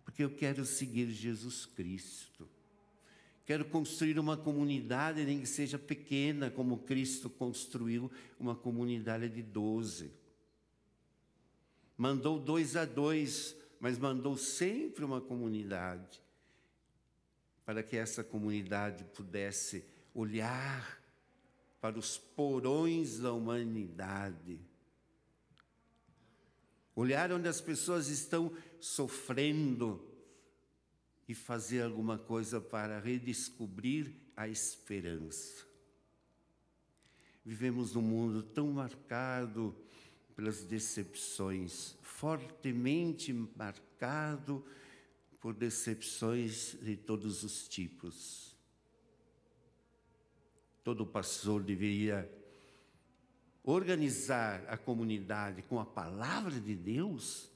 S3: Porque eu quero seguir Jesus Cristo. Quero construir uma comunidade, nem que seja pequena, como Cristo construiu uma comunidade de 12. Mandou 2 a 2, mas mandou sempre uma comunidade, para que essa comunidade pudesse olhar para os porões da humanidade, olhar onde as pessoas estão sofrendo e fazer alguma coisa para redescobrir a esperança. Vivemos num mundo tão marcado pelas decepções, fortemente marcado por decepções de todos os tipos. Todo pastor deveria organizar a comunidade com a palavra de Deus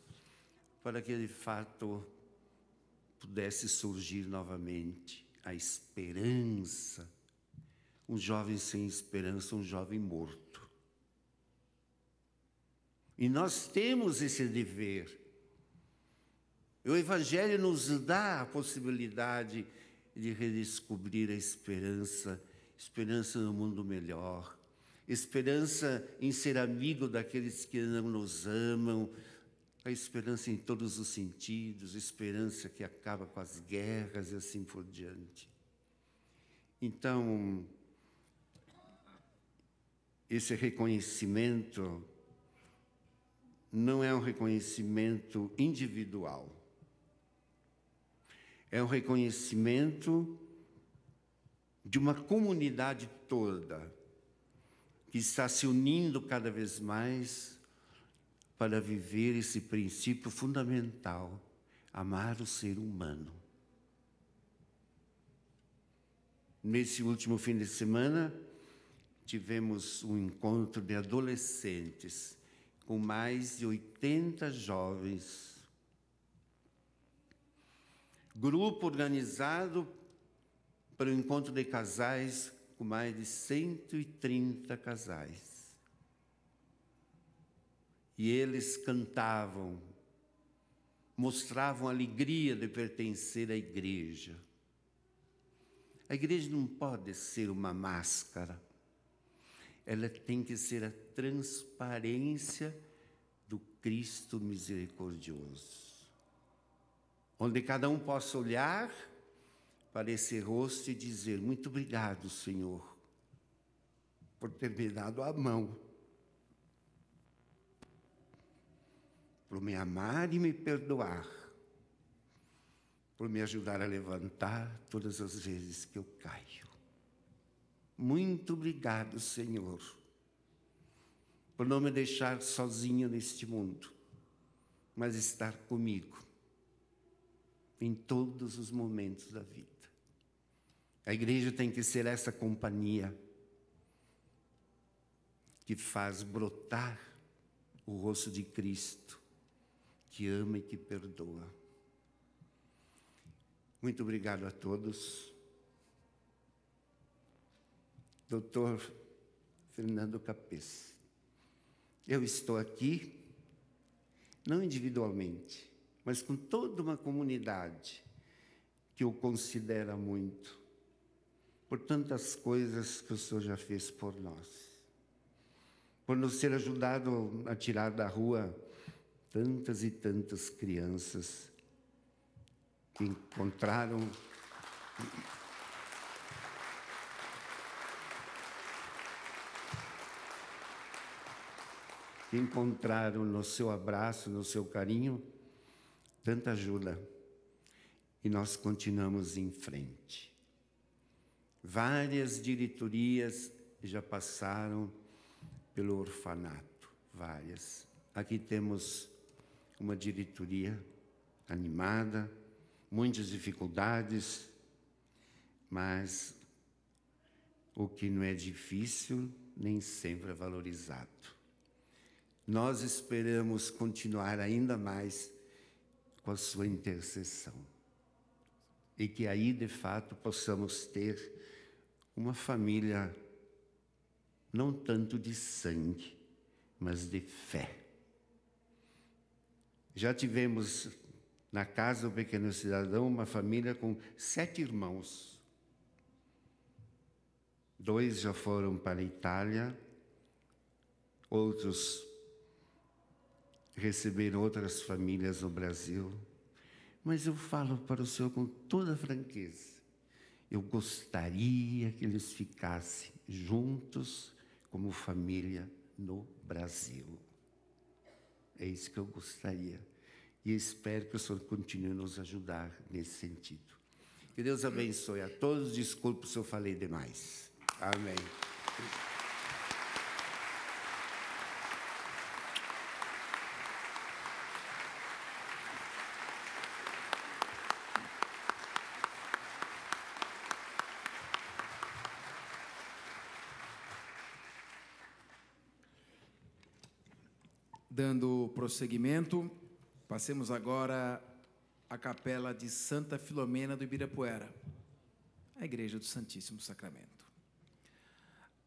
S3: para que, de fato, pudesse surgir novamente a esperança. Um jovem sem esperança, um jovem morto. E nós temos esse dever. O Evangelho nos dá a possibilidade de redescobrir a esperança, esperança no mundo melhor, esperança em ser amigo daqueles que não nos amam, a esperança em todos os sentidos, esperança que acaba com as guerras e assim por diante. Então, esse reconhecimento não é um reconhecimento individual. É um reconhecimento de uma comunidade toda que está se unindo cada vez mais para viver esse princípio fundamental, amar o ser humano. Nesse último fim de semana, tivemos um encontro de adolescentes com mais de 80 jovens. Grupo organizado para o encontro de casais com mais de 130 casais. E eles cantavam, mostravam a alegria de pertencer à igreja. A igreja não pode ser uma máscara. Ela tem que ser a transparência do Cristo misericordioso, onde cada um possa olhar para esse rosto e dizer: muito obrigado, Senhor, por ter me dado a mão, por me amar e me perdoar, por me ajudar a levantar todas as vezes que eu caio. Muito obrigado, Senhor, por não me deixar sozinho neste mundo, mas estar comigo em todos os momentos da vida. A igreja tem que ser essa companhia que faz brotar o rosto de Cristo, que ama e que perdoa. Muito obrigado a todos. Doutor Fernando Capês, eu estou aqui, não individualmente, mas com toda uma comunidade que o considera muito, por tantas coisas que o Senhor já fez por nós, por nos ter ajudado a tirar da rua tantas e tantas crianças que encontraram no seu abraço, no seu carinho, tanta ajuda. E nós continuamos em frente. Várias diretorias já passaram pelo orfanato, várias. Aqui temos uma diretoria animada, muitas dificuldades, mas o que não é difícil nem sempre é valorizado. Nós esperamos continuar ainda mais com a sua intercessão e que aí, de fato, possamos ter uma família não tanto de sangue, mas de fé. Já tivemos na casa do Pequeno Cidadão uma família com 7 irmãos. 2 já foram para a Itália, outros receberam outras famílias no Brasil. Mas eu falo para o Senhor com toda franqueza, eu gostaria que eles ficassem juntos como família no Brasil. É isso que eu gostaria. E espero que o Senhor continue a nos ajudar nesse sentido. Que Deus abençoe a todos. Desculpe se eu falei demais. Amém.
S1: Dando prosseguimento, passemos agora à capela de Santa Filomena do Ibirapuera, a Igreja do Santíssimo Sacramento.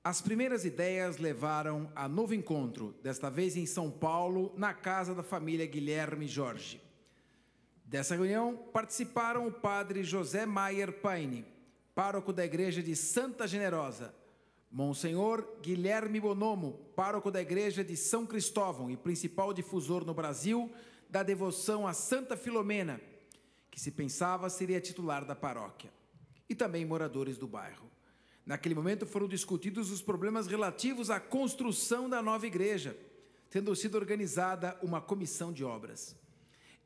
S1: As primeiras ideias levaram a novo encontro, desta vez em São Paulo, na casa da família Guilherme Jorge. Dessa reunião participaram o padre José Maier Paine, pároco da Igreja de Santa Generosa, Monsenhor Guilherme Bonomo, pároco da Igreja de São Cristóvão e principal difusor no Brasil da devoção a Santa Filomena, que se pensava seria titular da paróquia, e também moradores do bairro. Naquele momento foram discutidos os problemas relativos à construção da nova igreja, tendo sido organizada uma comissão de obras.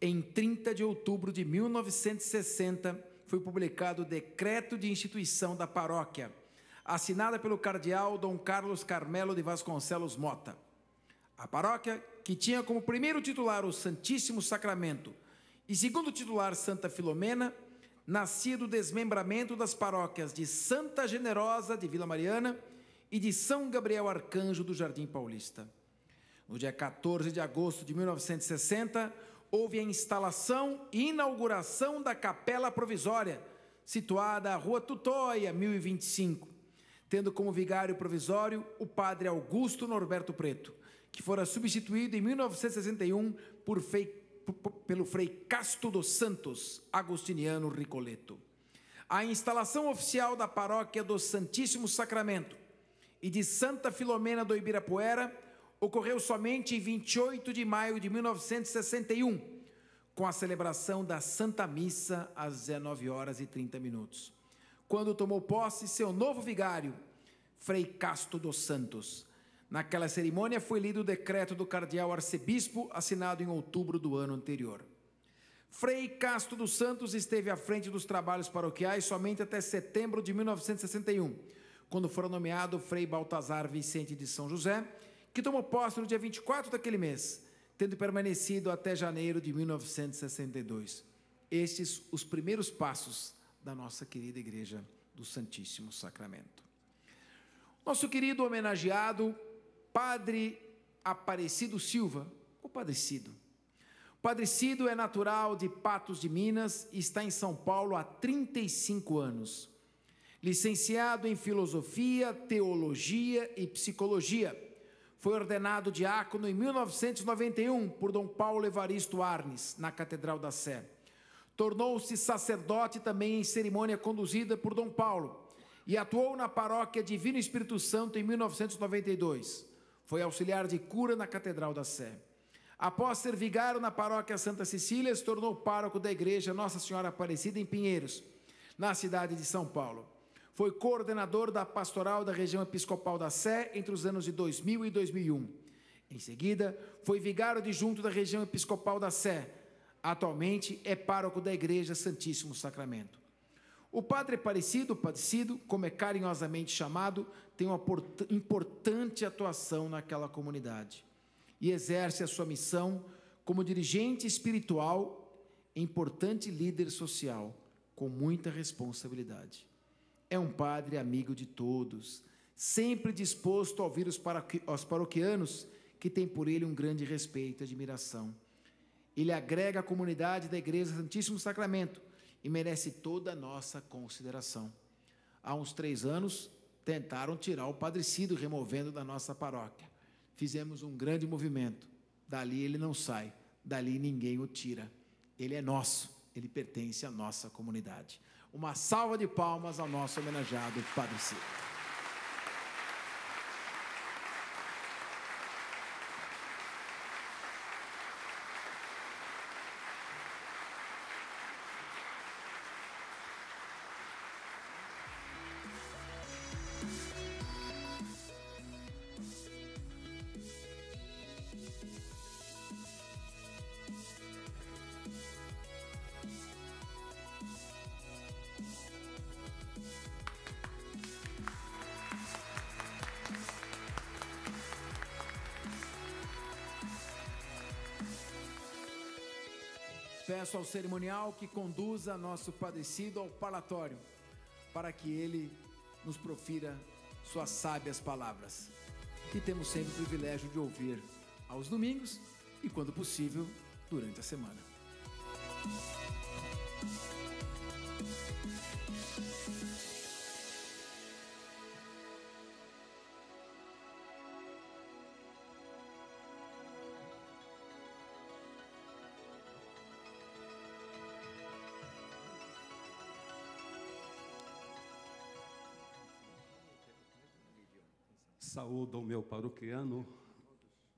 S1: Em 30 de outubro de 1960, foi publicado o decreto de instituição da paróquia, assinada pelo cardeal Dom Carlos Carmelo de Vasconcelos Mota. A paróquia, que tinha como primeiro titular o Santíssimo Sacramento e segundo titular Santa Filomena, nascia do desmembramento das paróquias de Santa Generosa de Vila Mariana e de São Gabriel Arcanjo do Jardim Paulista. No dia 14 de agosto de 1960, houve a instalação e inauguração da Capela Provisória, situada à Rua Tutóia, 1025, tendo como vigário provisório o padre Augusto Norberto Preto, que fora substituído em 1961 pelo frei Casto dos Santos, agostiniano Ricoleto. A instalação oficial da paróquia do Santíssimo Sacramento e de Santa Filomena do Ibirapuera ocorreu somente em 28 de maio de 1961, com a celebração da Santa Missa às 19h30, quando tomou posse seu novo vigário, Frei Casto dos Santos. Naquela cerimônia foi lido o decreto do cardeal arcebispo, assinado em outubro do ano anterior. Frei Casto dos Santos esteve à frente dos trabalhos paroquiais somente até setembro de 1961, quando foi nomeado Frei Baltazar Vicente de São José, que tomou posse no dia 24 daquele mês, tendo permanecido até janeiro de 1962. Estes os primeiros passos da nossa querida Igreja do Santíssimo Sacramento. Nosso querido homenageado, Padre Aparecido Silva, o Padre Cido. O Padre Cido é natural de Patos de Minas e está em São Paulo há 35 anos. Licenciado em Filosofia, Teologia e Psicologia, foi ordenado diácono em 1991 por Dom Paulo Evaristo Arnes, na Catedral da Sé. Tornou-se sacerdote também em cerimônia conduzida por Dom Paulo e atuou na paróquia Divino Espírito Santo em 1992. Foi auxiliar de cura na Catedral da Sé. Após ser vigário na paróquia Santa Cecília, se tornou pároco da Igreja Nossa Senhora Aparecida em Pinheiros, na cidade de São Paulo. Foi coordenador da pastoral da região episcopal da Sé entre os anos de 2000 e 2001. Em seguida, foi vigário adjunto da região episcopal da Sé. Atualmente é pároco da Igreja Santíssimo Sacramento. O Padre Aparecido, Padre Cido, como é carinhosamente chamado, tem uma importante atuação naquela comunidade e exerce a sua missão como dirigente espiritual e importante líder social, com muita responsabilidade. É um padre amigo de todos, sempre disposto a ouvir os paroquianos que têm por ele um grande respeito e admiração. Ele agrega a comunidade da Igreja Santíssimo Sacramento e merece toda a nossa consideração. Há uns 3 anos, tentaram tirar o Padre Cido, removendo da nossa paróquia. Fizemos um grande movimento. Dali ele não sai, dali ninguém o tira. Ele é nosso, ele pertence à nossa comunidade. Uma salva de palmas ao nosso homenageado Padre Cido. Peço ao cerimonial que conduza nosso Padre Cido ao parlatório, para que ele nos profira suas sábias palavras, que temos sempre o privilégio de ouvir aos domingos e, quando possível, durante a semana.
S4: Saúdo ao meu paroquiano,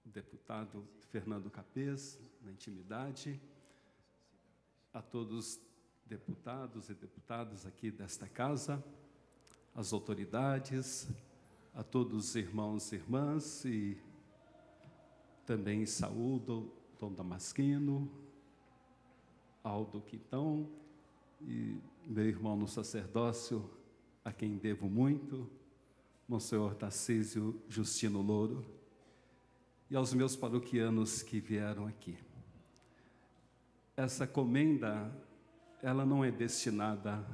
S4: o deputado Fernando Capês, na intimidade, a todos os deputados e deputadas aqui desta casa, as autoridades, a todos os irmãos e irmãs, e também saúdo Dom Damasquino, Aldo Quintão, e meu irmão no sacerdócio, a quem devo muito, Monsenhor Tarcísio Justino Louro, e aos meus paroquianos que vieram aqui. Essa comenda, ela não é destinada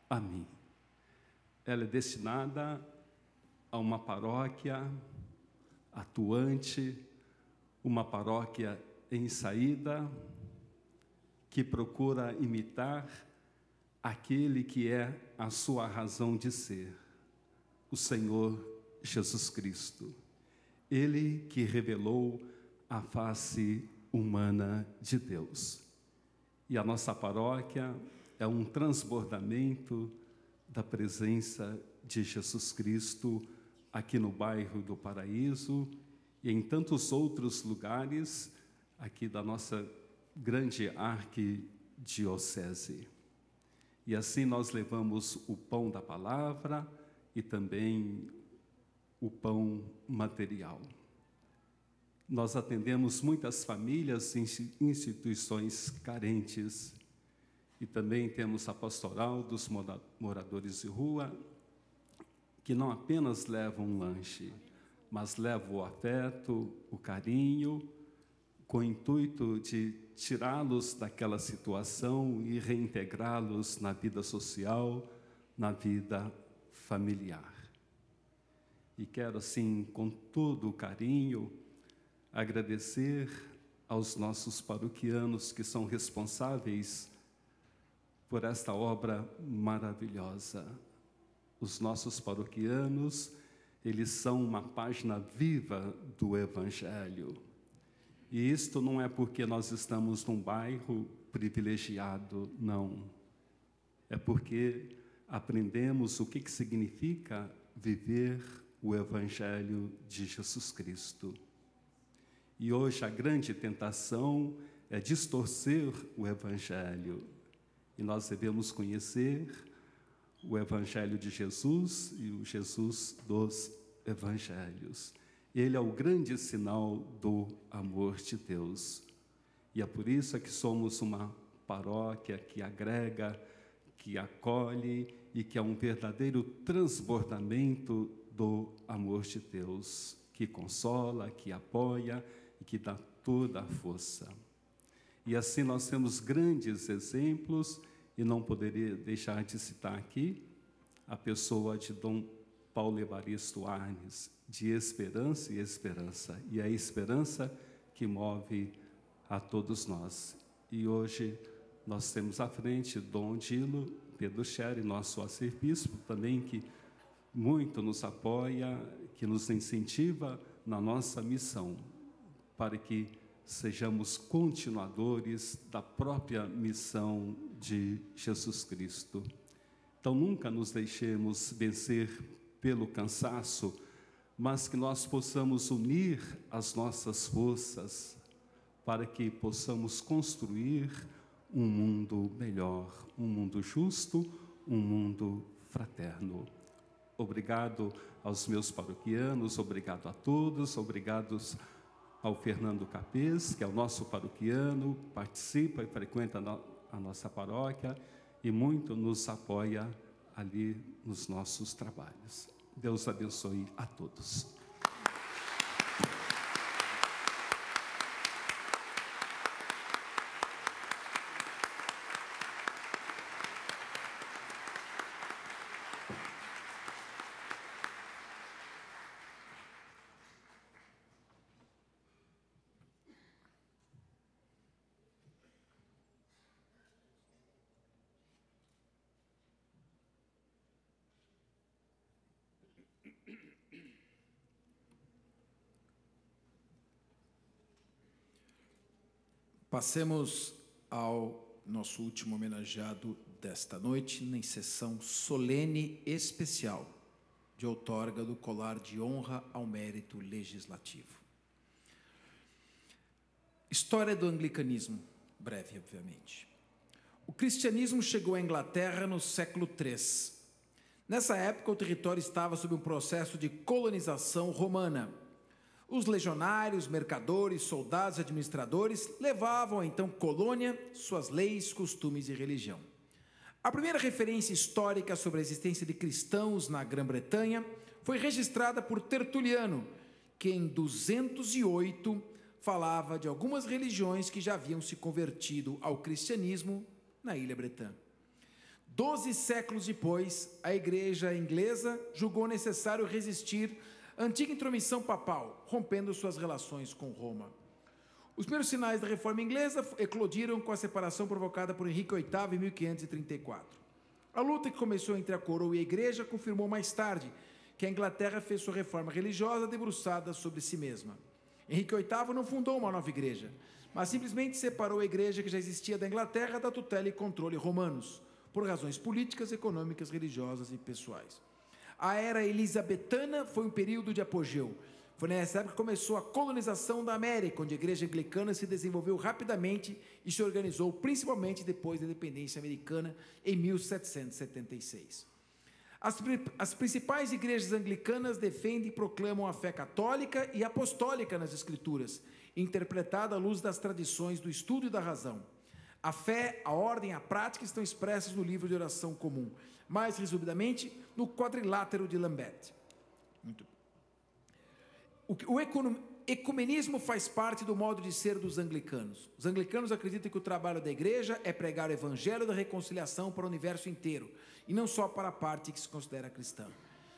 S4: a mim. Ela é destinada a uma paróquia atuante, uma paróquia em saída, que procura imitar aquele que é a sua razão de ser, o Senhor Jesus Cristo. Ele que revelou a face humana de Deus. E a nossa paróquia é um transbordamento da presença de Jesus Cristo aqui no bairro do Paraíso e em tantos outros lugares aqui da nossa grande arquidiocese. E assim nós levamos o pão da palavra e também o pão material. Nós atendemos muitas famílias e instituições carentes e também temos a pastoral dos moradores de rua, que não apenas levam um lanche, mas levam o afeto, o carinho, com o intuito de tirá-los daquela situação e reintegrá-los na vida social, na vida familiar. E quero, assim, com todo o carinho, agradecer aos nossos paroquianos que são responsáveis por esta obra maravilhosa. Os nossos paroquianos, eles são uma página viva do Evangelho. E isto não é porque nós estamos num bairro privilegiado, não. É porque aprendemos o que significa viver o Evangelho de Jesus Cristo. E hoje a grande tentação é distorcer o Evangelho. E nós devemos conhecer o Evangelho de Jesus e o Jesus dos Evangelhos. Ele é o grande sinal do amor de Deus. E é por isso que somos uma paróquia que agrega, que acolhe e que é um verdadeiro transbordamento do amor de Deus, que consola, que apoia e que dá toda a força. E assim nós temos grandes exemplos, e não poderia deixar de citar aqui a pessoa de Dom Paulo Evaristo Arnes, de esperança e esperança, e é a esperança que move a todos nós. E hoje nós temos à frente Dom Dilo Pedro Scherry, nosso arcebispo, também que muito nos apoia, que nos incentiva na nossa missão, para que sejamos continuadores da própria missão de Jesus Cristo. Então, nunca nos deixemos vencer pelo cansaço, mas que nós possamos unir as nossas forças para que possamos construir um mundo melhor, um mundo justo, um mundo fraterno. Obrigado aos meus paroquianos, obrigado a todos, obrigados ao Fernando Capês, que é o nosso paroquiano, participa e frequenta a nossa paróquia e muito nos apoia ali nos nossos trabalhos. Deus abençoe a todos.
S1: Passemos ao nosso último homenageado desta noite, em sessão solene especial de outorga do colar de honra ao mérito legislativo. História do anglicanismo, breve, obviamente. O cristianismo chegou à Inglaterra no século III. Nessa época, o território estava sob um processo de colonização romana. Os legionários, mercadores, soldados e administradores levavam à então colônia suas leis, costumes e religião. A primeira referência histórica sobre a existência de cristãos na Grã-Bretanha foi registrada por Tertuliano, que em 208 falava de algumas religiões que já haviam se convertido ao cristianismo na Ilha Bretã. 12 séculos depois, a Igreja inglesa julgou necessário resistir à antiga intromissão papal, rompendo suas relações com Roma. Os primeiros sinais da reforma inglesa eclodiram com a separação provocada por Henrique VIII em 1534. A luta que começou entre a coroa e a Igreja confirmou mais tarde que a Inglaterra fez sua reforma religiosa debruçada sobre si mesma. Henrique VIII não fundou uma nova igreja, mas simplesmente separou a igreja que já existia da Inglaterra da tutela e controle romanos, por razões políticas, econômicas, religiosas e pessoais. A era elisabetana foi um período de apogeu, Foi nessa época que começou a colonização da América, onde a igreja anglicana se desenvolveu rapidamente e se organizou principalmente depois da independência americana em 1776. As principais igrejas anglicanas defendem e proclamam a fé católica e apostólica nas Escrituras, interpretada à luz das tradições do estudo e da razão. A fé, a ordem e a prática estão expressas no livro de oração comum, mais resumidamente no quadrilátero de Lambeth. Muito bem. O ecumenismo faz parte do modo de ser dos anglicanos. Os anglicanos acreditam que o trabalho da igreja é pregar o evangelho da reconciliação para o universo inteiro, e não só para a parte que se considera cristã.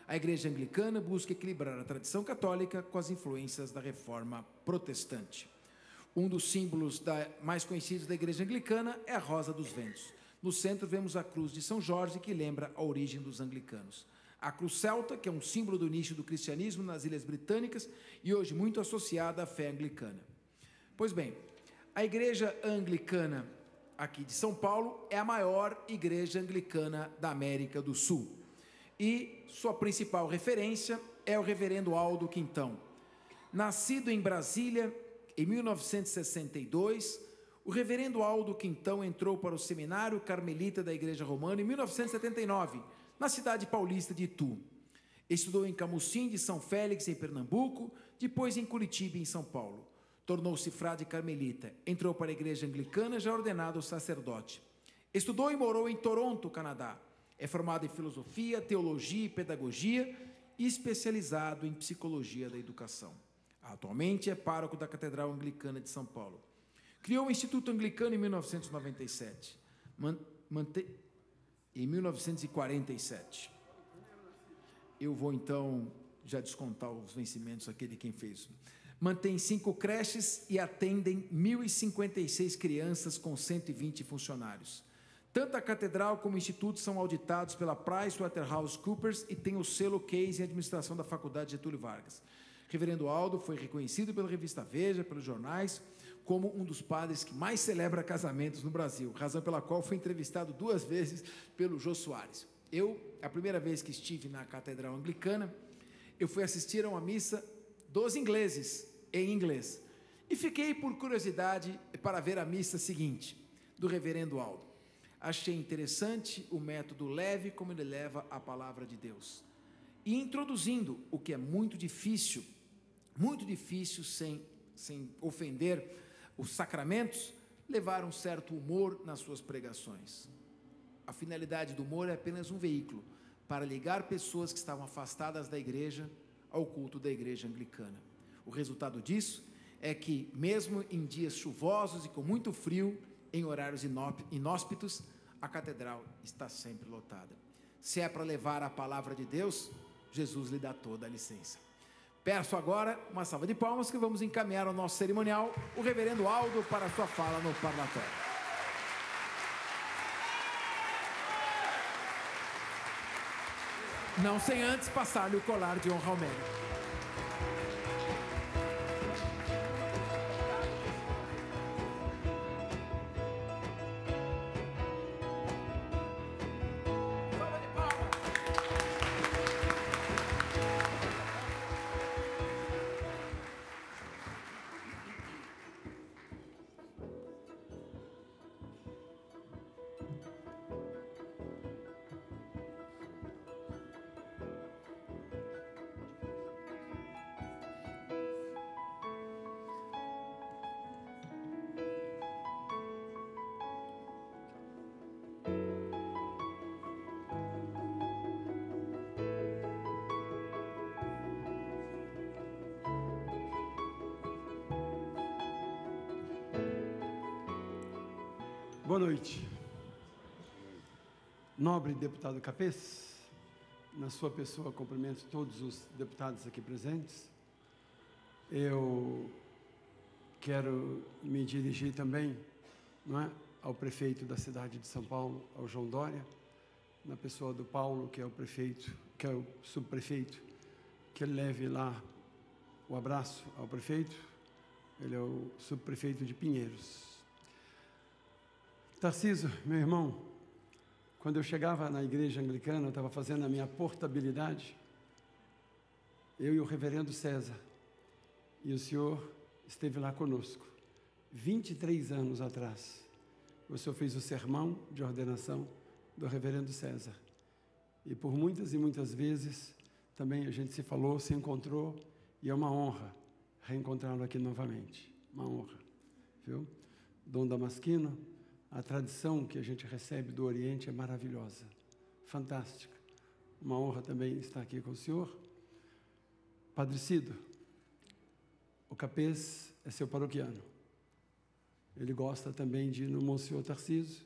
S1: A igreja anglicana busca equilibrar a tradição católica com as influências da reforma protestante. Um dos símbolos mais conhecidos da igreja anglicana é a Rosa dos Ventos. No centro vemos a cruz de São Jorge, que lembra a origem dos anglicanos. A cruz celta, que é um símbolo do início do cristianismo nas Ilhas Britânicas e hoje muito associada à fé anglicana. Pois bem, a igreja anglicana aqui de São Paulo é a maior igreja anglicana da América do Sul. E sua principal referência é o reverendo Aldo Quintão. Nascido em Brasília em 1962, o reverendo Aldo Quintão entrou para o seminário carmelita da Igreja Romana em 1979, na cidade paulista de Itu. Estudou em Camusim de São Félix, em Pernambuco, depois em Curitiba, em São Paulo. Tornou-se frade carmelita, entrou para a igreja anglicana, já ordenado sacerdote. Estudou e morou em Toronto, Canadá. É formado em filosofia, teologia e pedagogia e especializado em psicologia da educação. Atualmente é pároco da Catedral Anglicana de São Paulo. Criou o Instituto Anglicano em 1997. Em 1947. Eu vou, então, já descontar os vencimentos aqui de quem fez. Mantém 5 creches e atendem 1.056 crianças com 120 funcionários. Tanto a catedral como o instituto são auditados pela PricewaterhouseCoopers e tem o selo Case em administração da Faculdade Getúlio Vargas. Reverendo Aldo foi reconhecido pela revista Veja, pelos jornais, como um dos padres que mais celebra casamentos no Brasil, razão pela qual foi entrevistado 2 vezes pelo Jô Soares. A primeira vez que estive na Catedral Anglicana, eu fui assistir a uma missa dos ingleses, em inglês, e fiquei por curiosidade para ver a missa seguinte, do reverendo Aldo. Achei interessante o método leve como ele leva a palavra de Deus. E introduzindo o que é muito difícil sem ofender os sacramentos, levar um certo humor nas suas pregações. A finalidade do humor é apenas um veículo para ligar pessoas que estavam afastadas da igreja ao culto da igreja anglicana. O resultado disso é que, mesmo em dias chuvosos e com muito frio, em horários inóspitos, a catedral está sempre lotada. Se é para levar a palavra de Deus, Jesus lhe dá toda a licença. Peço agora uma salva de palmas que vamos encaminhar ao nosso cerimonial, o reverendo Aldo, para a sua fala no parlatório. Não sem antes passar-lhe o colar de honra ao mérito.
S5: Boa noite. Nobre deputado Capês, na sua pessoa cumprimento todos os deputados aqui presentes. Eu quero me dirigir também, ao prefeito da cidade de São Paulo, ao João Dória, na pessoa do Paulo, que é o prefeito, que é o subprefeito, que ele leve lá o abraço ao prefeito. Ele é o subprefeito de Pinheiros. Tarcísio, meu irmão, quando eu chegava na igreja anglicana, eu estava fazendo a minha portabilidade, eu e o reverendo César, E o senhor esteve lá conosco. 23 anos atrás, o senhor fez o sermão de ordenação do reverendo César. E por muitas e muitas vezes, também a gente se falou, se encontrou, e é uma honra reencontrá-lo aqui novamente. Uma honra, viu? Dom Damasquino, a tradição que a gente recebe do Oriente é maravilhosa, fantástica. Uma honra também estar aqui com o senhor. Padre Cido, o Capês é seu paroquiano. Ele gosta também de ir no Monsenhor Tarcísio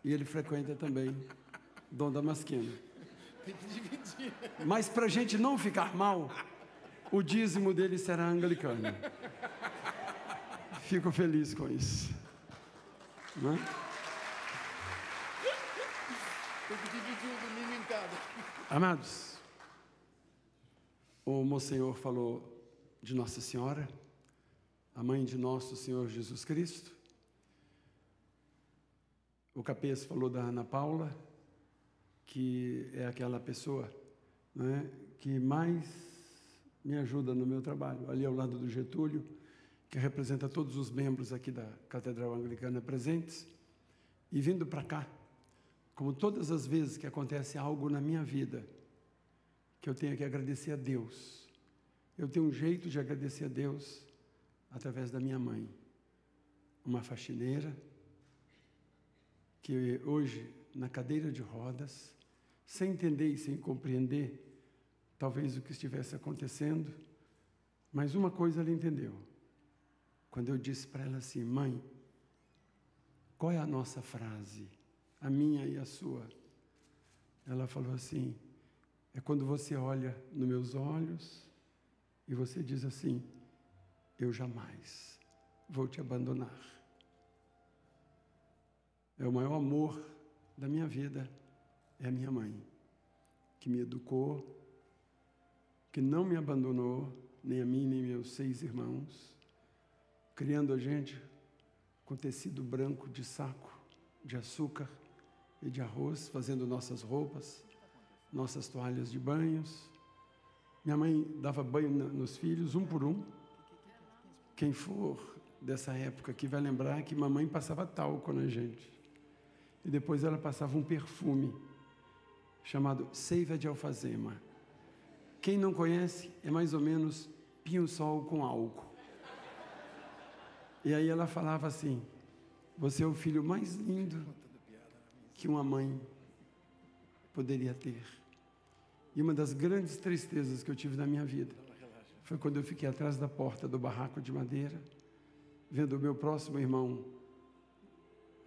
S5: e ele frequenta também Dom Damasquino.
S1: Tem que dividir.
S5: Mas para a gente não ficar mal, o dízimo dele será anglicano. Fico feliz com isso. Não é?
S1: Tem que dividir o domingo em cada.
S5: Amados, o Monsenhor falou de Nossa Senhora, a mãe de nosso Senhor Jesus Cristo. O Capês falou da Ana Paula, que é aquela pessoa, né, que mais me ajuda no meu trabalho, ali ao lado do Getúlio, que representa todos os membros aqui da Catedral Anglicana presentes, e vindo para cá, como todas as vezes que acontece algo na minha vida, que eu tenho que agradecer a Deus. Eu tenho um jeito de agradecer a Deus através da minha mãe, uma faxineira, que hoje, na cadeira de rodas, sem entender e sem compreender, talvez o que estivesse acontecendo, mas uma coisa ela entendeu. Quando eu disse para ela assim: mãe, qual é a nossa frase? A minha e a sua. Ela falou assim: é quando você olha nos meus olhos e você diz assim: eu jamais vou te abandonar. É o maior amor da minha vida, é a minha mãe, que me educou, que não me abandonou, nem a mim, nem meus 6 irmãos, criando a gente com tecido branco de saco, de açúcar e de arroz, fazendo nossas roupas, nossas toalhas de banhos. Minha mãe dava banho nos filhos, um por um. Quem for dessa época aqui vai lembrar que mamãe passava talco na gente. E depois ela passava um perfume chamado seiva de alfazema. Quem não conhece, é mais ou menos pinho-sol com álcool. E aí ela falava assim: você é o filho mais lindo que uma mãe poderia ter. E uma das grandes tristezas que eu tive na minha vida foi quando eu fiquei atrás da porta do barraco de madeira, vendo o meu próximo irmão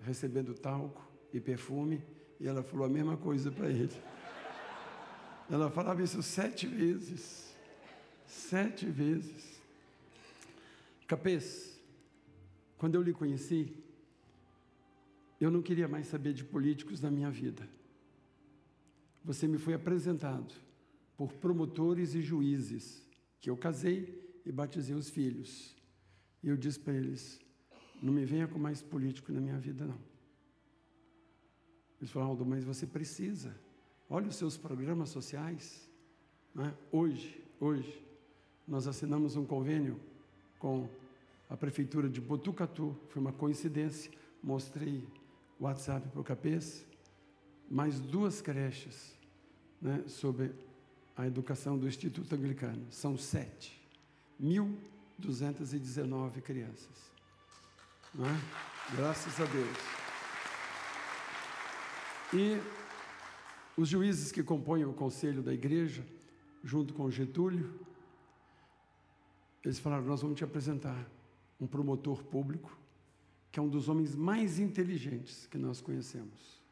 S5: recebendo talco e perfume, e ela falou a mesma coisa para ele. Ela falava isso 7 vezes. 7 vezes. Capês, quando eu lhe conheci, eu não queria mais saber de políticos na minha vida. Você me foi apresentado por promotores e juízes, que eu casei e batizei os filhos. E eu disse para eles: não me venha com mais político na minha vida, não. Eles falaram: Aldo, mas você precisa. Olha os seus programas sociais. Né? Hoje, nós assinamos um convênio com a prefeitura de Botucatu. Foi uma coincidência. Mostrei o WhatsApp para o Capês. Mais 2 creches, né, sobre a educação do Instituto Anglicano. São 7. 1.219 crianças. Não é? Graças a Deus. E os juízes que compõem o conselho da igreja, junto com o Getúlio, eles falaram: nós vamos te apresentar um promotor público, que é um dos homens mais inteligentes que nós conhecemos.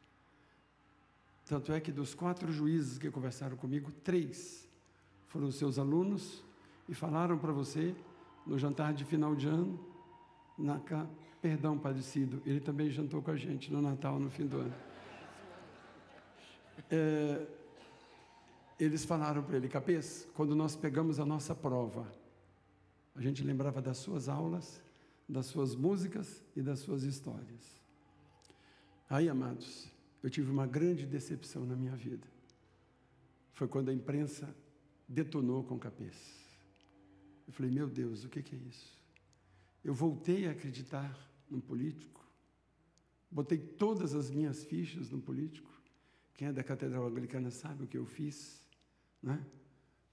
S5: Tanto é que dos 4 juízes que conversaram comigo, 3 foram seus alunos e falaram para você, no jantar de final de ano, perdão, Padre Cido, ele também jantou com a gente no Natal, no fim do ano. Eles falaram para ele: Capês, quando nós pegamos a nossa prova, a gente lembrava das suas aulas, das suas músicas e das suas histórias. Aí, amados, eu tive uma grande decepção na minha vida. Foi quando a imprensa detonou com o Capês. Eu falei, meu Deus, o que é isso? Eu voltei a acreditar num político, botei todas as minhas fichas no político. Quem é da Catedral Anglicana sabe o que eu fiz, né?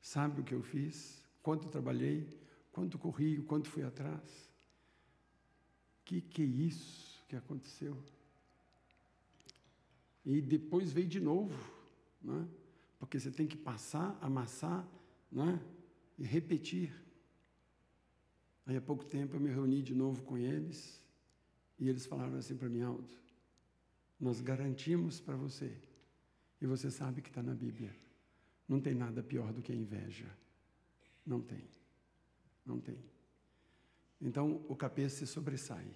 S5: Sabe o que eu fiz, quanto trabalhei, quanto corri, quanto fui atrás. Que é isso que aconteceu? E depois veio de novo, né? Porque você tem que passar, amassar, né? E repetir. Aí, há pouco tempo, eu me reuni de novo com eles, e eles falaram assim para mim, Aldo, nós garantimos para você, e você sabe que está na Bíblia, não tem nada pior do que a inveja. Não tem. Não tem. Então, o Capês se sobressai.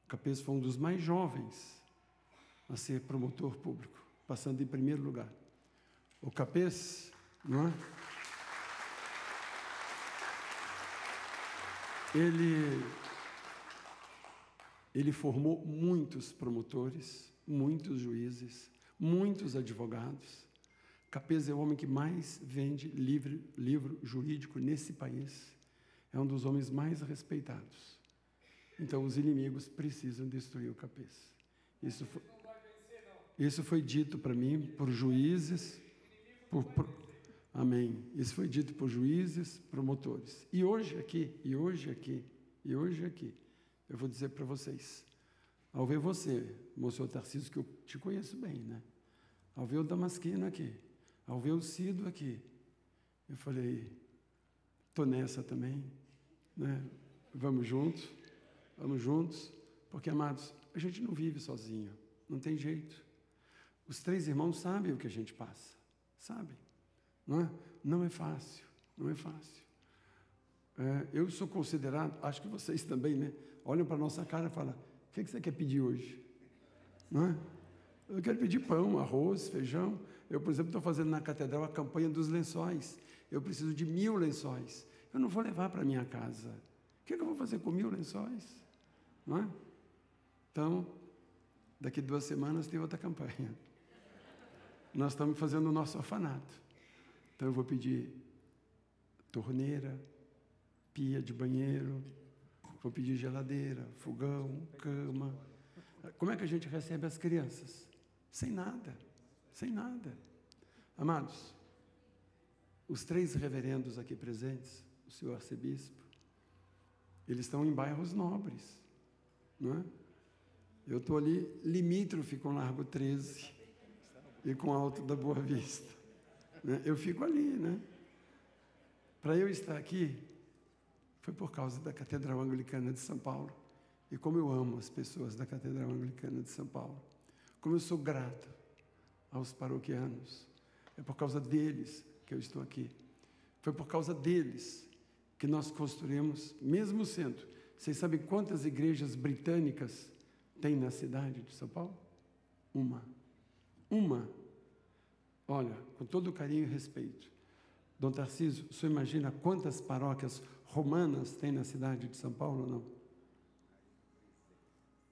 S5: O Capês foi um dos mais jovens a ser promotor público, passando em primeiro lugar. O Capês, não é? Ele formou muitos promotores, muitos juízes, muitos advogados. Capês é o homem que mais vende livro jurídico nesse país. É um dos homens mais respeitados. Então, os inimigos precisam destruir o Capês. Isso foi dito para mim por juízes, amém. Isso foi dito por juízes, promotores. E hoje aqui, eu vou dizer para vocês, ao ver você, moço Tarcísio, que eu te conheço bem, né? Ao ver o Damasquino aqui, ao ver o Cido aqui, eu falei, estou nessa também, né? Vamos juntos, porque, amados, a gente não vive sozinho, não tem jeito. Os 3 irmãos sabem o que a gente passa, sabem, não é? Não é fácil. Eu sou considerado, acho que vocês também, né? Olham para a nossa cara e falam, o que você quer pedir hoje? Não é? Eu quero pedir pão, arroz, feijão. Eu, por exemplo, estou fazendo na catedral a campanha dos lençóis. Eu preciso de 1000 lençóis. Eu não vou levar para minha casa. O que eu vou fazer com 1000 lençóis? Não é? Então, daqui 2 semanas tem outra campanha. Nós estamos fazendo o nosso orfanato. Então, eu vou pedir torneira, pia de banheiro, vou pedir geladeira, fogão, cama. Como é que a gente recebe as crianças? Sem nada. Amados, os 3 reverendos aqui presentes, o senhor arcebispo, eles estão em bairros nobres, não é? Eu estou ali limítrofe com Largo 13 e com Alto da Boa Vista, né? Eu fico ali, né? Para eu estar aqui, foi por causa da Catedral Anglicana de São Paulo. E como eu amo as pessoas da Catedral Anglicana de São Paulo, como eu sou grato aos paroquianos, é por causa deles que eu estou aqui. Foi por causa deles que nós construímos, mesmo sendo, vocês sabem quantas igrejas britânicas tem na cidade de São Paulo? Uma. Olha, com todo carinho e respeito, Dom Tarcísio, o senhor imagina quantas paróquias romanas tem na cidade de São Paulo ou não?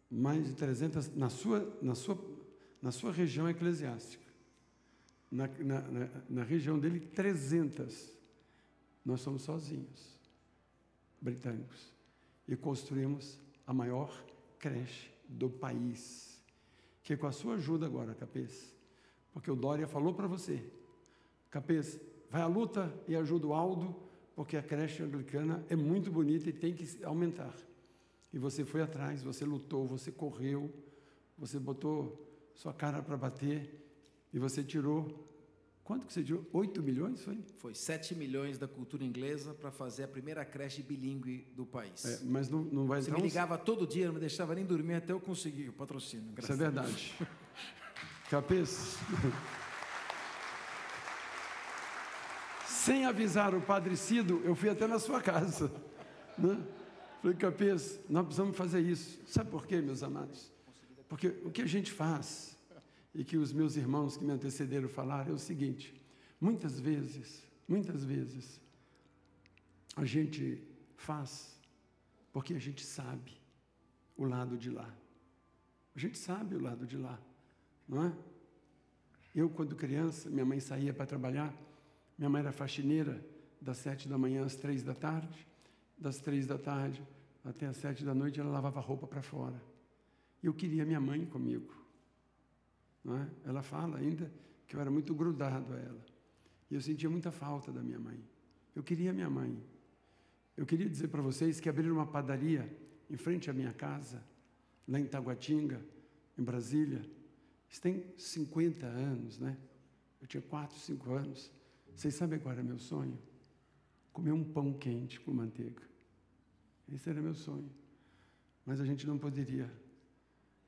S5: Mais de 300 na sua região eclesiástica. Na região dele, 300. Nós somos sozinhos, britânicos, e construímos a maior creche do país, que com a sua ajuda agora, Capês, porque o Dória falou para você, Capês, vai à luta e ajuda o Aldo, porque a creche anglicana é muito bonita e tem que aumentar. E você foi atrás, você lutou, você correu, você botou sua cara para bater e você tirou, quanto que você tirou? 8 milhões, foi?
S1: Foi 7 milhões da cultura inglesa para fazer a primeira creche bilíngue do país.
S5: Mas não vai
S1: Você
S5: entrar.
S1: me ligava todo dia, não me deixava nem dormir até eu conseguir o patrocínio.
S5: Isso é verdade. Capês? Sem avisar o Padre Cido, eu fui até na sua casa, né? Falei, Capês, nós precisamos fazer isso. Sabe por quê, meus amados? Porque o que a gente faz, e que os meus irmãos que me antecederam falaram, é o seguinte, muitas vezes, a gente faz porque a gente sabe o lado de lá. A gente sabe o lado de lá, não é? Eu, quando criança, minha mãe saía para trabalhar, minha mãe era faxineira das 7 da manhã às 3 da tarde, das 3 da tarde até às 7 da noite, ela lavava roupa para fora. E eu queria minha mãe comigo. Não é? Ela fala ainda que eu era muito grudado a ela. E eu sentia muita falta da minha mãe. Eu queria minha mãe. Eu queria dizer para vocês que abriram uma padaria em frente à minha casa, lá em Taguatinga, em Brasília. Isso tem 50 anos, né? Eu tinha 4, 5 anos. Vocês sabem qual era meu sonho? Comer um pão quente com manteiga. Esse era meu sonho. Mas a gente não poderia.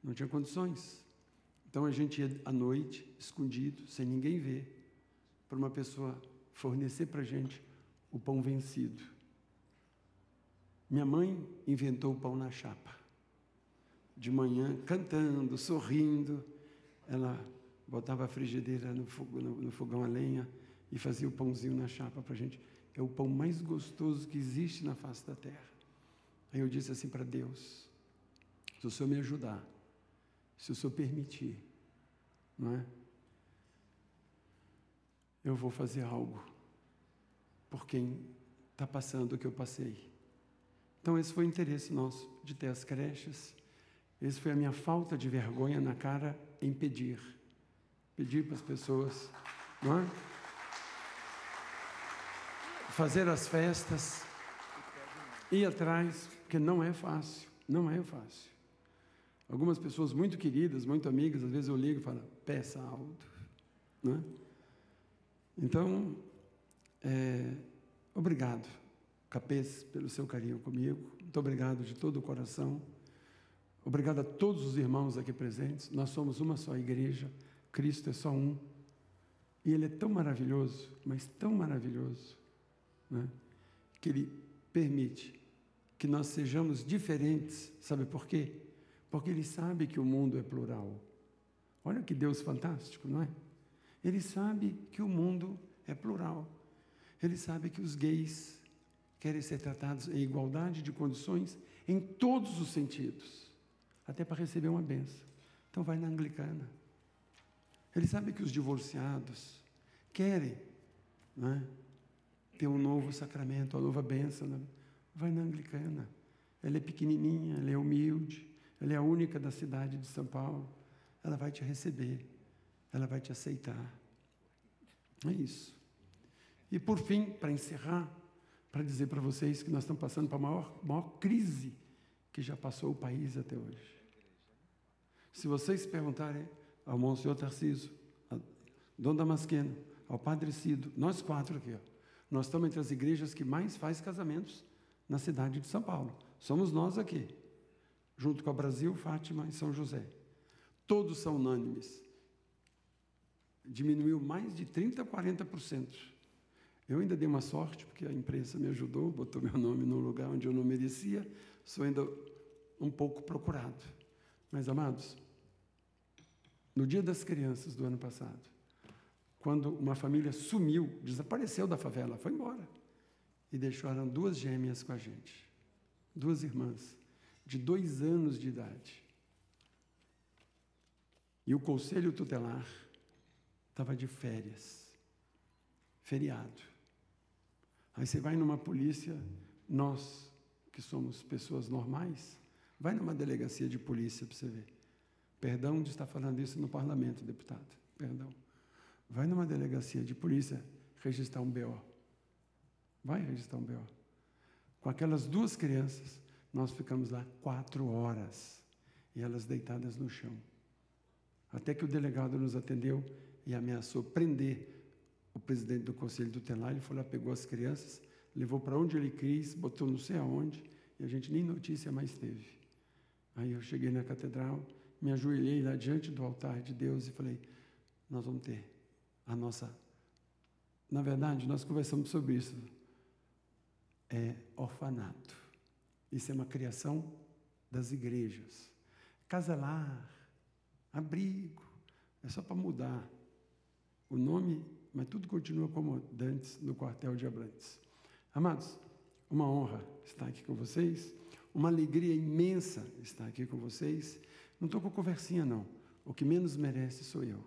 S5: Não tinha condições. Então a gente ia à noite, escondido, sem ninguém ver, para uma pessoa fornecer para a gente o pão vencido. Minha mãe inventou o pão na chapa. De manhã, cantando, sorrindo, ela botava a frigideira no fogão a lenha e fazia o pãozinho na chapa para a gente. É o pão mais gostoso que existe na face da terra. Aí eu disse assim para Deus: se o Senhor me ajudar, se o Senhor permitir, não é? Eu vou fazer algo por quem está passando o que eu passei. Então esse foi o interesse nosso, de ter as creches. Esse foi a minha falta de vergonha na cara em pedir. Pedir para as pessoas, não é? Fazer as festas, ir atrás, porque não é fácil, não é fácil. Algumas pessoas muito queridas, muito amigas, às vezes eu ligo e falo, peça alto, não é? Então, obrigado, Capês, pelo seu carinho comigo. Muito obrigado de todo o coração. Obrigado a todos os irmãos aqui presentes. Nós somos uma só igreja. Cristo é só um. E Ele é tão maravilhoso, mas tão maravilhoso, né? Que Ele permite que nós sejamos diferentes. Sabe por quê? Porque Ele sabe que o mundo é plural. Olha que Deus fantástico, não é? Ele sabe que o mundo é plural. Ele sabe que os gays querem ser tratados em igualdade de condições em todos os sentidos, até para receber uma bênção. Então vai na anglicana. Ele sabe que os divorciados querem, não é, ter um novo sacramento, uma nova bênção. Né? Vai na anglicana. Ela é pequenininha, ela é humilde, ela é a única da cidade de São Paulo. Ela vai te receber, ela vai te aceitar. É isso. E por fim, para encerrar, para dizer para vocês que nós estamos passando para a maior crise que já passou o país até hoje. Se vocês perguntarem ao Monsenhor Tarcísio, a Dom Damasqueno, ao Padre Cido, nós 4 aqui, ó, nós estamos entre as igrejas que mais faz casamentos na cidade de São Paulo. Somos nós aqui, junto com a Brasil, Fátima e São José. Todos são unânimes. Diminuiu mais de 30% a 40%. Eu ainda dei uma sorte, porque a imprensa me ajudou, botou meu nome num lugar onde eu não merecia, sou ainda um pouco procurado. Mas, amados, no Dia das Crianças do ano passado, quando uma família sumiu, desapareceu da favela, foi embora, e deixaram 2 gêmeas com a gente, 2 irmãs, de 2 anos de idade. E o Conselho Tutelar estava de férias, feriado. Aí você vai numa polícia, nós que somos pessoas normais, vai numa delegacia de polícia para você ver. Perdão de estar falando isso no parlamento, deputado, perdão. Vai numa delegacia de polícia registrar um BO. Vai registrar um BO. Com aquelas 2 crianças, nós ficamos lá 4 horas, e elas deitadas no chão. Até que o delegado nos atendeu e ameaçou prender o presidente do Conselho Tutelar. Ele foi lá, pegou as crianças, levou para onde ele quis, botou não sei aonde, e a gente nem notícia mais teve. Aí eu cheguei na catedral, me ajoelhei lá diante do altar de Deus e falei, nós vamos ter a nossa... Na verdade, nós conversamos sobre isso. É orfanato. Isso é uma criação das igrejas. Casa-lar, abrigo, é só para mudar o nome, mas tudo continua como dantes no quartel de Abrantes. Amados, uma honra estar aqui com vocês, uma alegria imensa estar aqui com vocês. Não estou com conversinha, não. O que menos merece sou eu.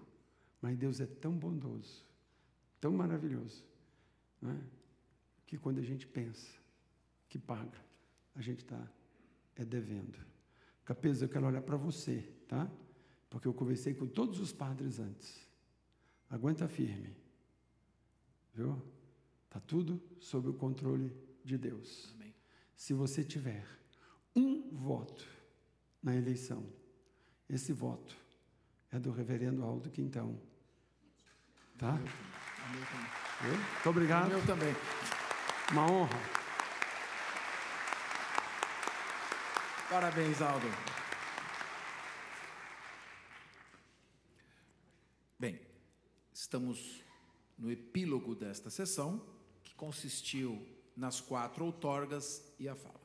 S5: Mas Deus é tão bondoso, tão maravilhoso, não é? que quando a gente pensa que paga, a gente está devendo. Capês, eu quero olhar para você, tá? Porque eu conversei com todos os padres antes. Aguenta firme, viu? Está tudo sob o controle de Deus.
S1: Amém.
S5: Se você tiver um voto na eleição, esse voto é do reverendo Aldo Quintão. Tá?
S1: O meu também.
S5: Muito obrigado.
S1: O meu também.
S5: Uma honra.
S1: Parabéns, Aldo. Bem, estamos no epílogo desta sessão, que consistiu nas 4 outorgas e a fala.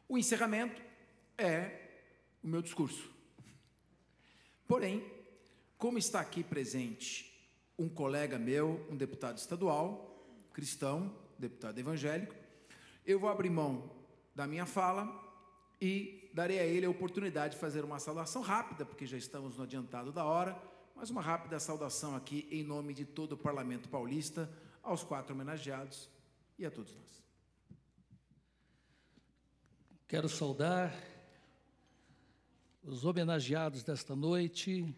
S1: O encerramento é o meu discurso. Porém, como está aqui presente um colega meu, um deputado estadual, cristão, deputado evangélico, eu vou abrir mão da minha fala e darei a ele a oportunidade de fazer uma saudação rápida, porque já estamos no adiantado da hora, mas uma rápida saudação aqui em nome de todo o Parlamento Paulista, aos 4 homenageados e a todos nós.
S6: Quero saudar os homenageados desta noite,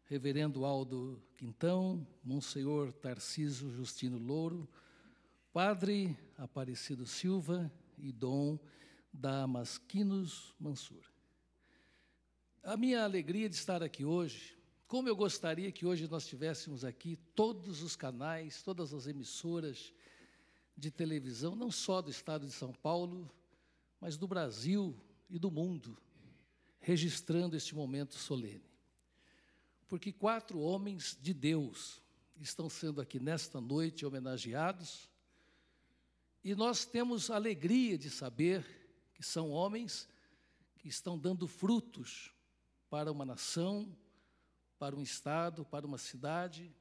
S6: Reverendo Aldo Quintão, Monsenhor Tarcísio Justino Louro, Padre Aparecido Silva e Dom Damasquinos Mansur. A minha alegria de estar aqui hoje, como eu gostaria que hoje nós tivéssemos aqui todos os canais, todas as emissoras de televisão, não só do estado de São Paulo, mas do Brasil e do mundo, registrando este momento solene. Porque 4 homens de Deus estão sendo aqui nesta noite homenageados, e nós temos a alegria de saber que são homens que estão dando frutos para uma nação, para um estado, para uma cidade,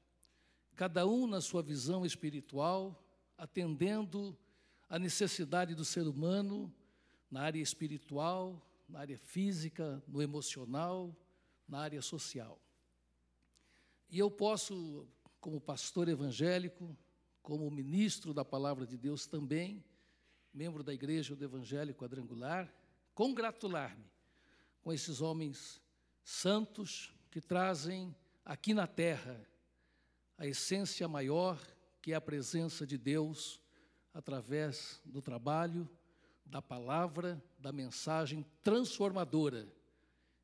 S6: cada um na sua visão espiritual, atendendo à necessidade do ser humano na área espiritual, na área física, no emocional, na área social. E eu posso, como pastor evangélico, como ministro da Palavra de Deus também, membro da Igreja do Evangelho Quadrangular, congratular-me com esses homens santos que trazem aqui na terra a essência maior, que é a presença de Deus através do trabalho, da palavra, da mensagem transformadora,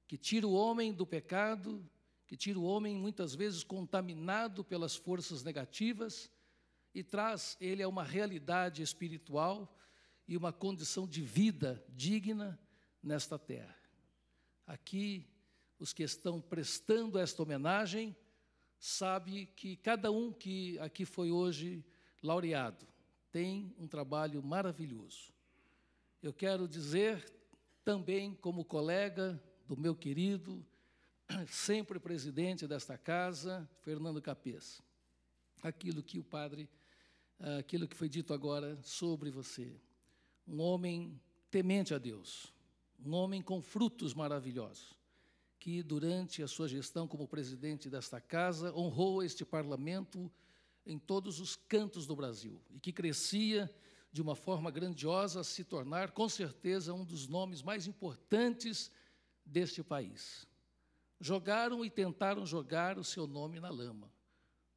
S6: que tira o homem do pecado, que tira o homem muitas vezes contaminado pelas forças negativas e traz ele a uma realidade espiritual e uma condição de vida digna nesta terra. Aqui, os que estão prestando esta homenagem, sabe que cada um que aqui foi hoje laureado tem um trabalho maravilhoso. Eu quero dizer também, como colega do meu querido, sempre presidente desta casa, Fernando Capês, aquilo que foi dito agora sobre você. Um homem temente a Deus, um homem com frutos maravilhosos, que durante a sua gestão como presidente desta casa, honrou este parlamento em todos os cantos do Brasil, e que crescia de uma forma grandiosa a se tornar, com certeza, um dos nomes mais importantes deste país. Jogaram e tentaram jogar o seu nome na lama,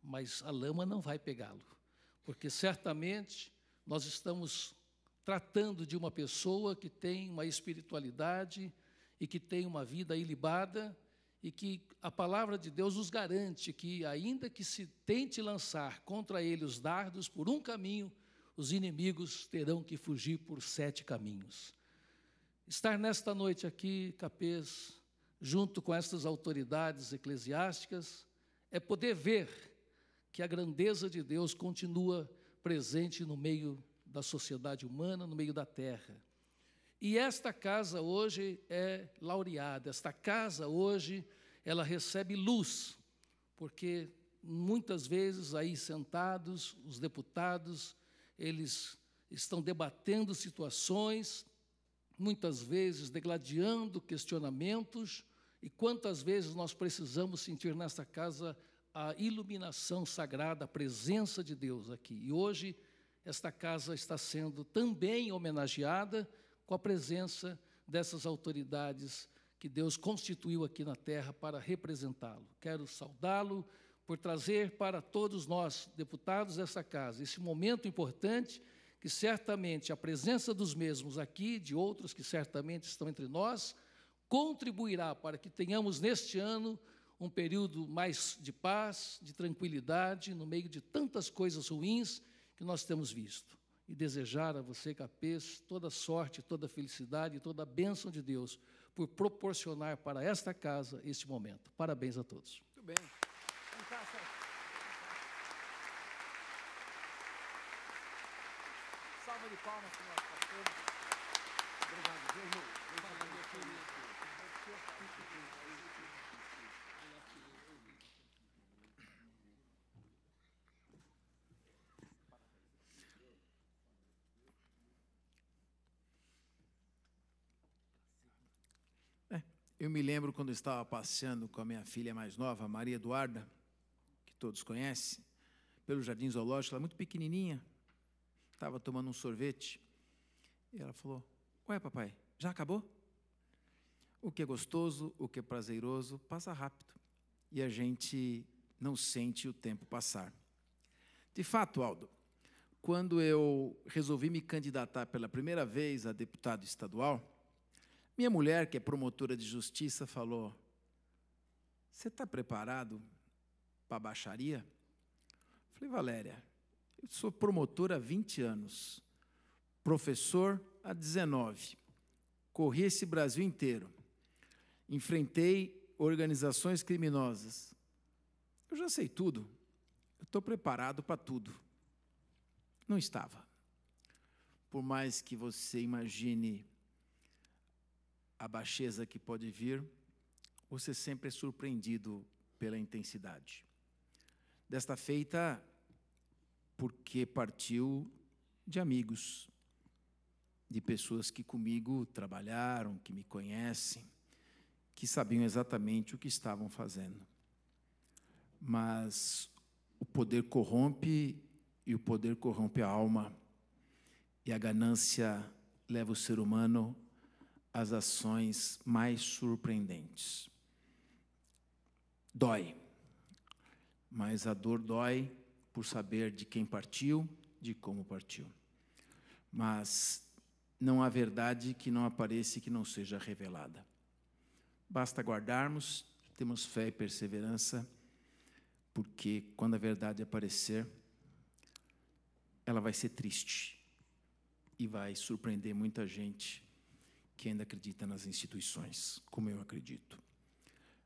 S6: mas a lama não vai pegá-lo, porque certamente nós estamos tratando de uma pessoa que tem uma espiritualidade e que tem uma vida ilibada, e que a palavra de Deus nos garante que, ainda que se tente lançar contra ele os dardos por um caminho, os inimigos terão que fugir por 7 caminhos. Estar nesta noite aqui, Capês, junto com estas autoridades eclesiásticas, é poder ver que a grandeza de Deus continua presente no meio da sociedade humana, no meio da terra. E esta casa hoje é laureada, esta casa hoje, ela recebe luz, porque muitas vezes aí sentados, os deputados, eles estão debatendo situações, muitas vezes degladiando questionamentos, e quantas vezes nós precisamos sentir nesta casa a iluminação sagrada, a presença de Deus aqui. E hoje, esta casa está sendo também homenageada com a presença dessas autoridades que Deus constituiu aqui na terra para representá-lo. Quero saudá-lo por trazer para todos nós, deputados dessa casa, esse momento importante que certamente a presença dos mesmos aqui, de outros que certamente estão entre nós, contribuirá para que tenhamos neste ano um período mais de paz, de tranquilidade, no meio de tantas coisas ruins que nós temos visto. E desejar a você, Capês, toda sorte, toda felicidade e toda a bênção de Deus por proporcionar para esta casa este momento. Parabéns a todos.
S1: Muito bem. Vem cá, Sérgio. Salva de palmas para o nosso pastor. Obrigado, meu irmão. Eu me lembro quando eu estava passeando com a minha filha mais nova, Maria Eduarda, que todos conhecem, pelo Jardim Zoológico, ela muito pequenininha, estava tomando um sorvete, e ela falou: ué, papai, já acabou? O que é gostoso, o que é prazeroso, passa rápido, e a gente não sente o tempo passar. De fato, Aldo, quando eu resolvi me candidatar pela primeira vez a deputado estadual, minha mulher, que é promotora de justiça, falou: você está preparado para a baixaria? Falei: Valéria, eu sou promotor há 20 anos, professor há 19, corri esse Brasil inteiro, enfrentei organizações criminosas. Eu já sei tudo, eu estou preparado para tudo. Não estava. Por mais que você imagine a baixeza que pode vir, você sempre é surpreendido pela intensidade. Desta feita, porque partiu de amigos, de pessoas que comigo trabalharam, que me conhecem, que sabiam exatamente o que estavam fazendo. Mas o poder corrompe, e o poder corrompe a alma, e a ganância leva o ser humano às ações mais surpreendentes. Dói, mas a dor dói por saber de quem partiu, de como partiu. Mas não há verdade que não apareça e que não seja revelada. Basta guardarmos, temos fé e perseverança, porque quando a verdade aparecer, ela vai ser triste e vai surpreender muita gente que ainda acredita nas instituições, como eu acredito.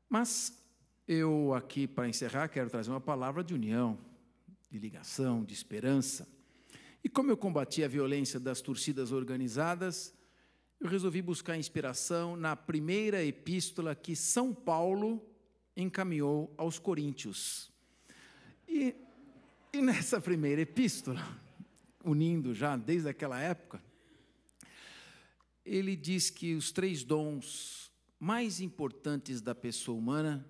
S1: Mas eu aqui, para encerrar, quero trazer uma palavra de união, de ligação, de esperança. E como eu combati a violência das torcidas organizadas, eu resolvi buscar inspiração na primeira epístola que São Paulo encaminhou aos Coríntios. E nessa primeira epístola, unindo já desde aquela época, ele diz que os 3 dons mais importantes da pessoa humana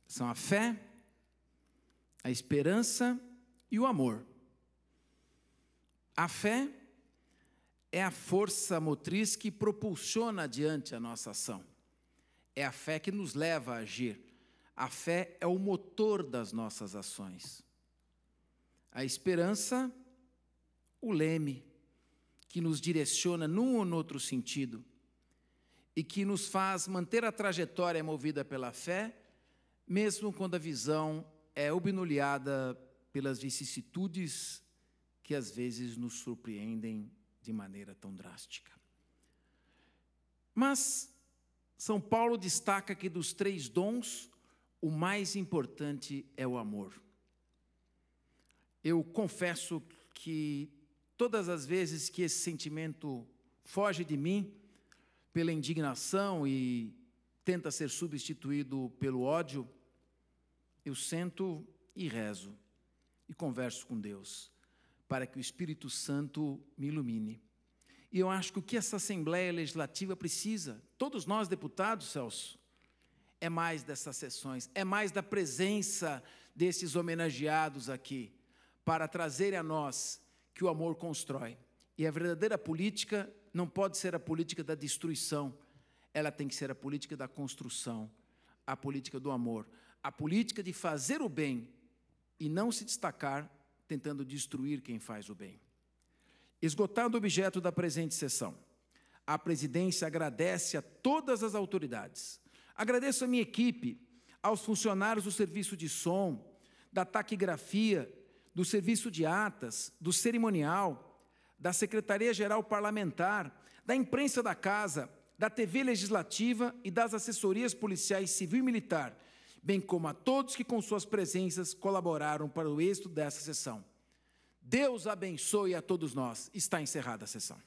S1: são a fé, a esperança e o amor. A fé é a força motriz que propulsiona adiante a nossa ação. É a fé que nos leva a agir. A fé é o motor das nossas ações. A esperança, o leme, que nos direciona num ou no outro sentido e que nos faz manter a trajetória movida pela fé, mesmo quando a visão é obnubilada pelas vicissitudes que às vezes nos surpreendem de maneira tão drástica. Mas São Paulo destaca que dos 3 dons, o mais importante é o amor. Eu confesso que todas as vezes que esse sentimento foge de mim, pela indignação e tenta ser substituído pelo ódio, eu sento e rezo e converso com Deus, para que o Espírito Santo me ilumine. E eu acho que o que essa Assembleia Legislativa precisa, todos nós deputados, Celso, é mais dessas sessões, é mais da presença desses homenageados aqui, para trazerem a nós que o amor constrói. E a verdadeira política não pode ser a política da destruição, ela tem que ser a política da construção, a política do amor, a política de fazer o bem e não se destacar tentando destruir quem faz o bem. Esgotado o objeto da presente sessão, a presidência agradece a todas as autoridades. Agradeço a minha equipe, aos funcionários do serviço de som, da taquigrafia, do serviço de atas, do cerimonial, da Secretaria-Geral Parlamentar, da imprensa da Casa, da TV Legislativa e das assessorias policiais civil e militar, bem como a todos que com suas presenças colaboraram para o êxito dessa sessão. Deus abençoe a todos nós. Está encerrada a sessão.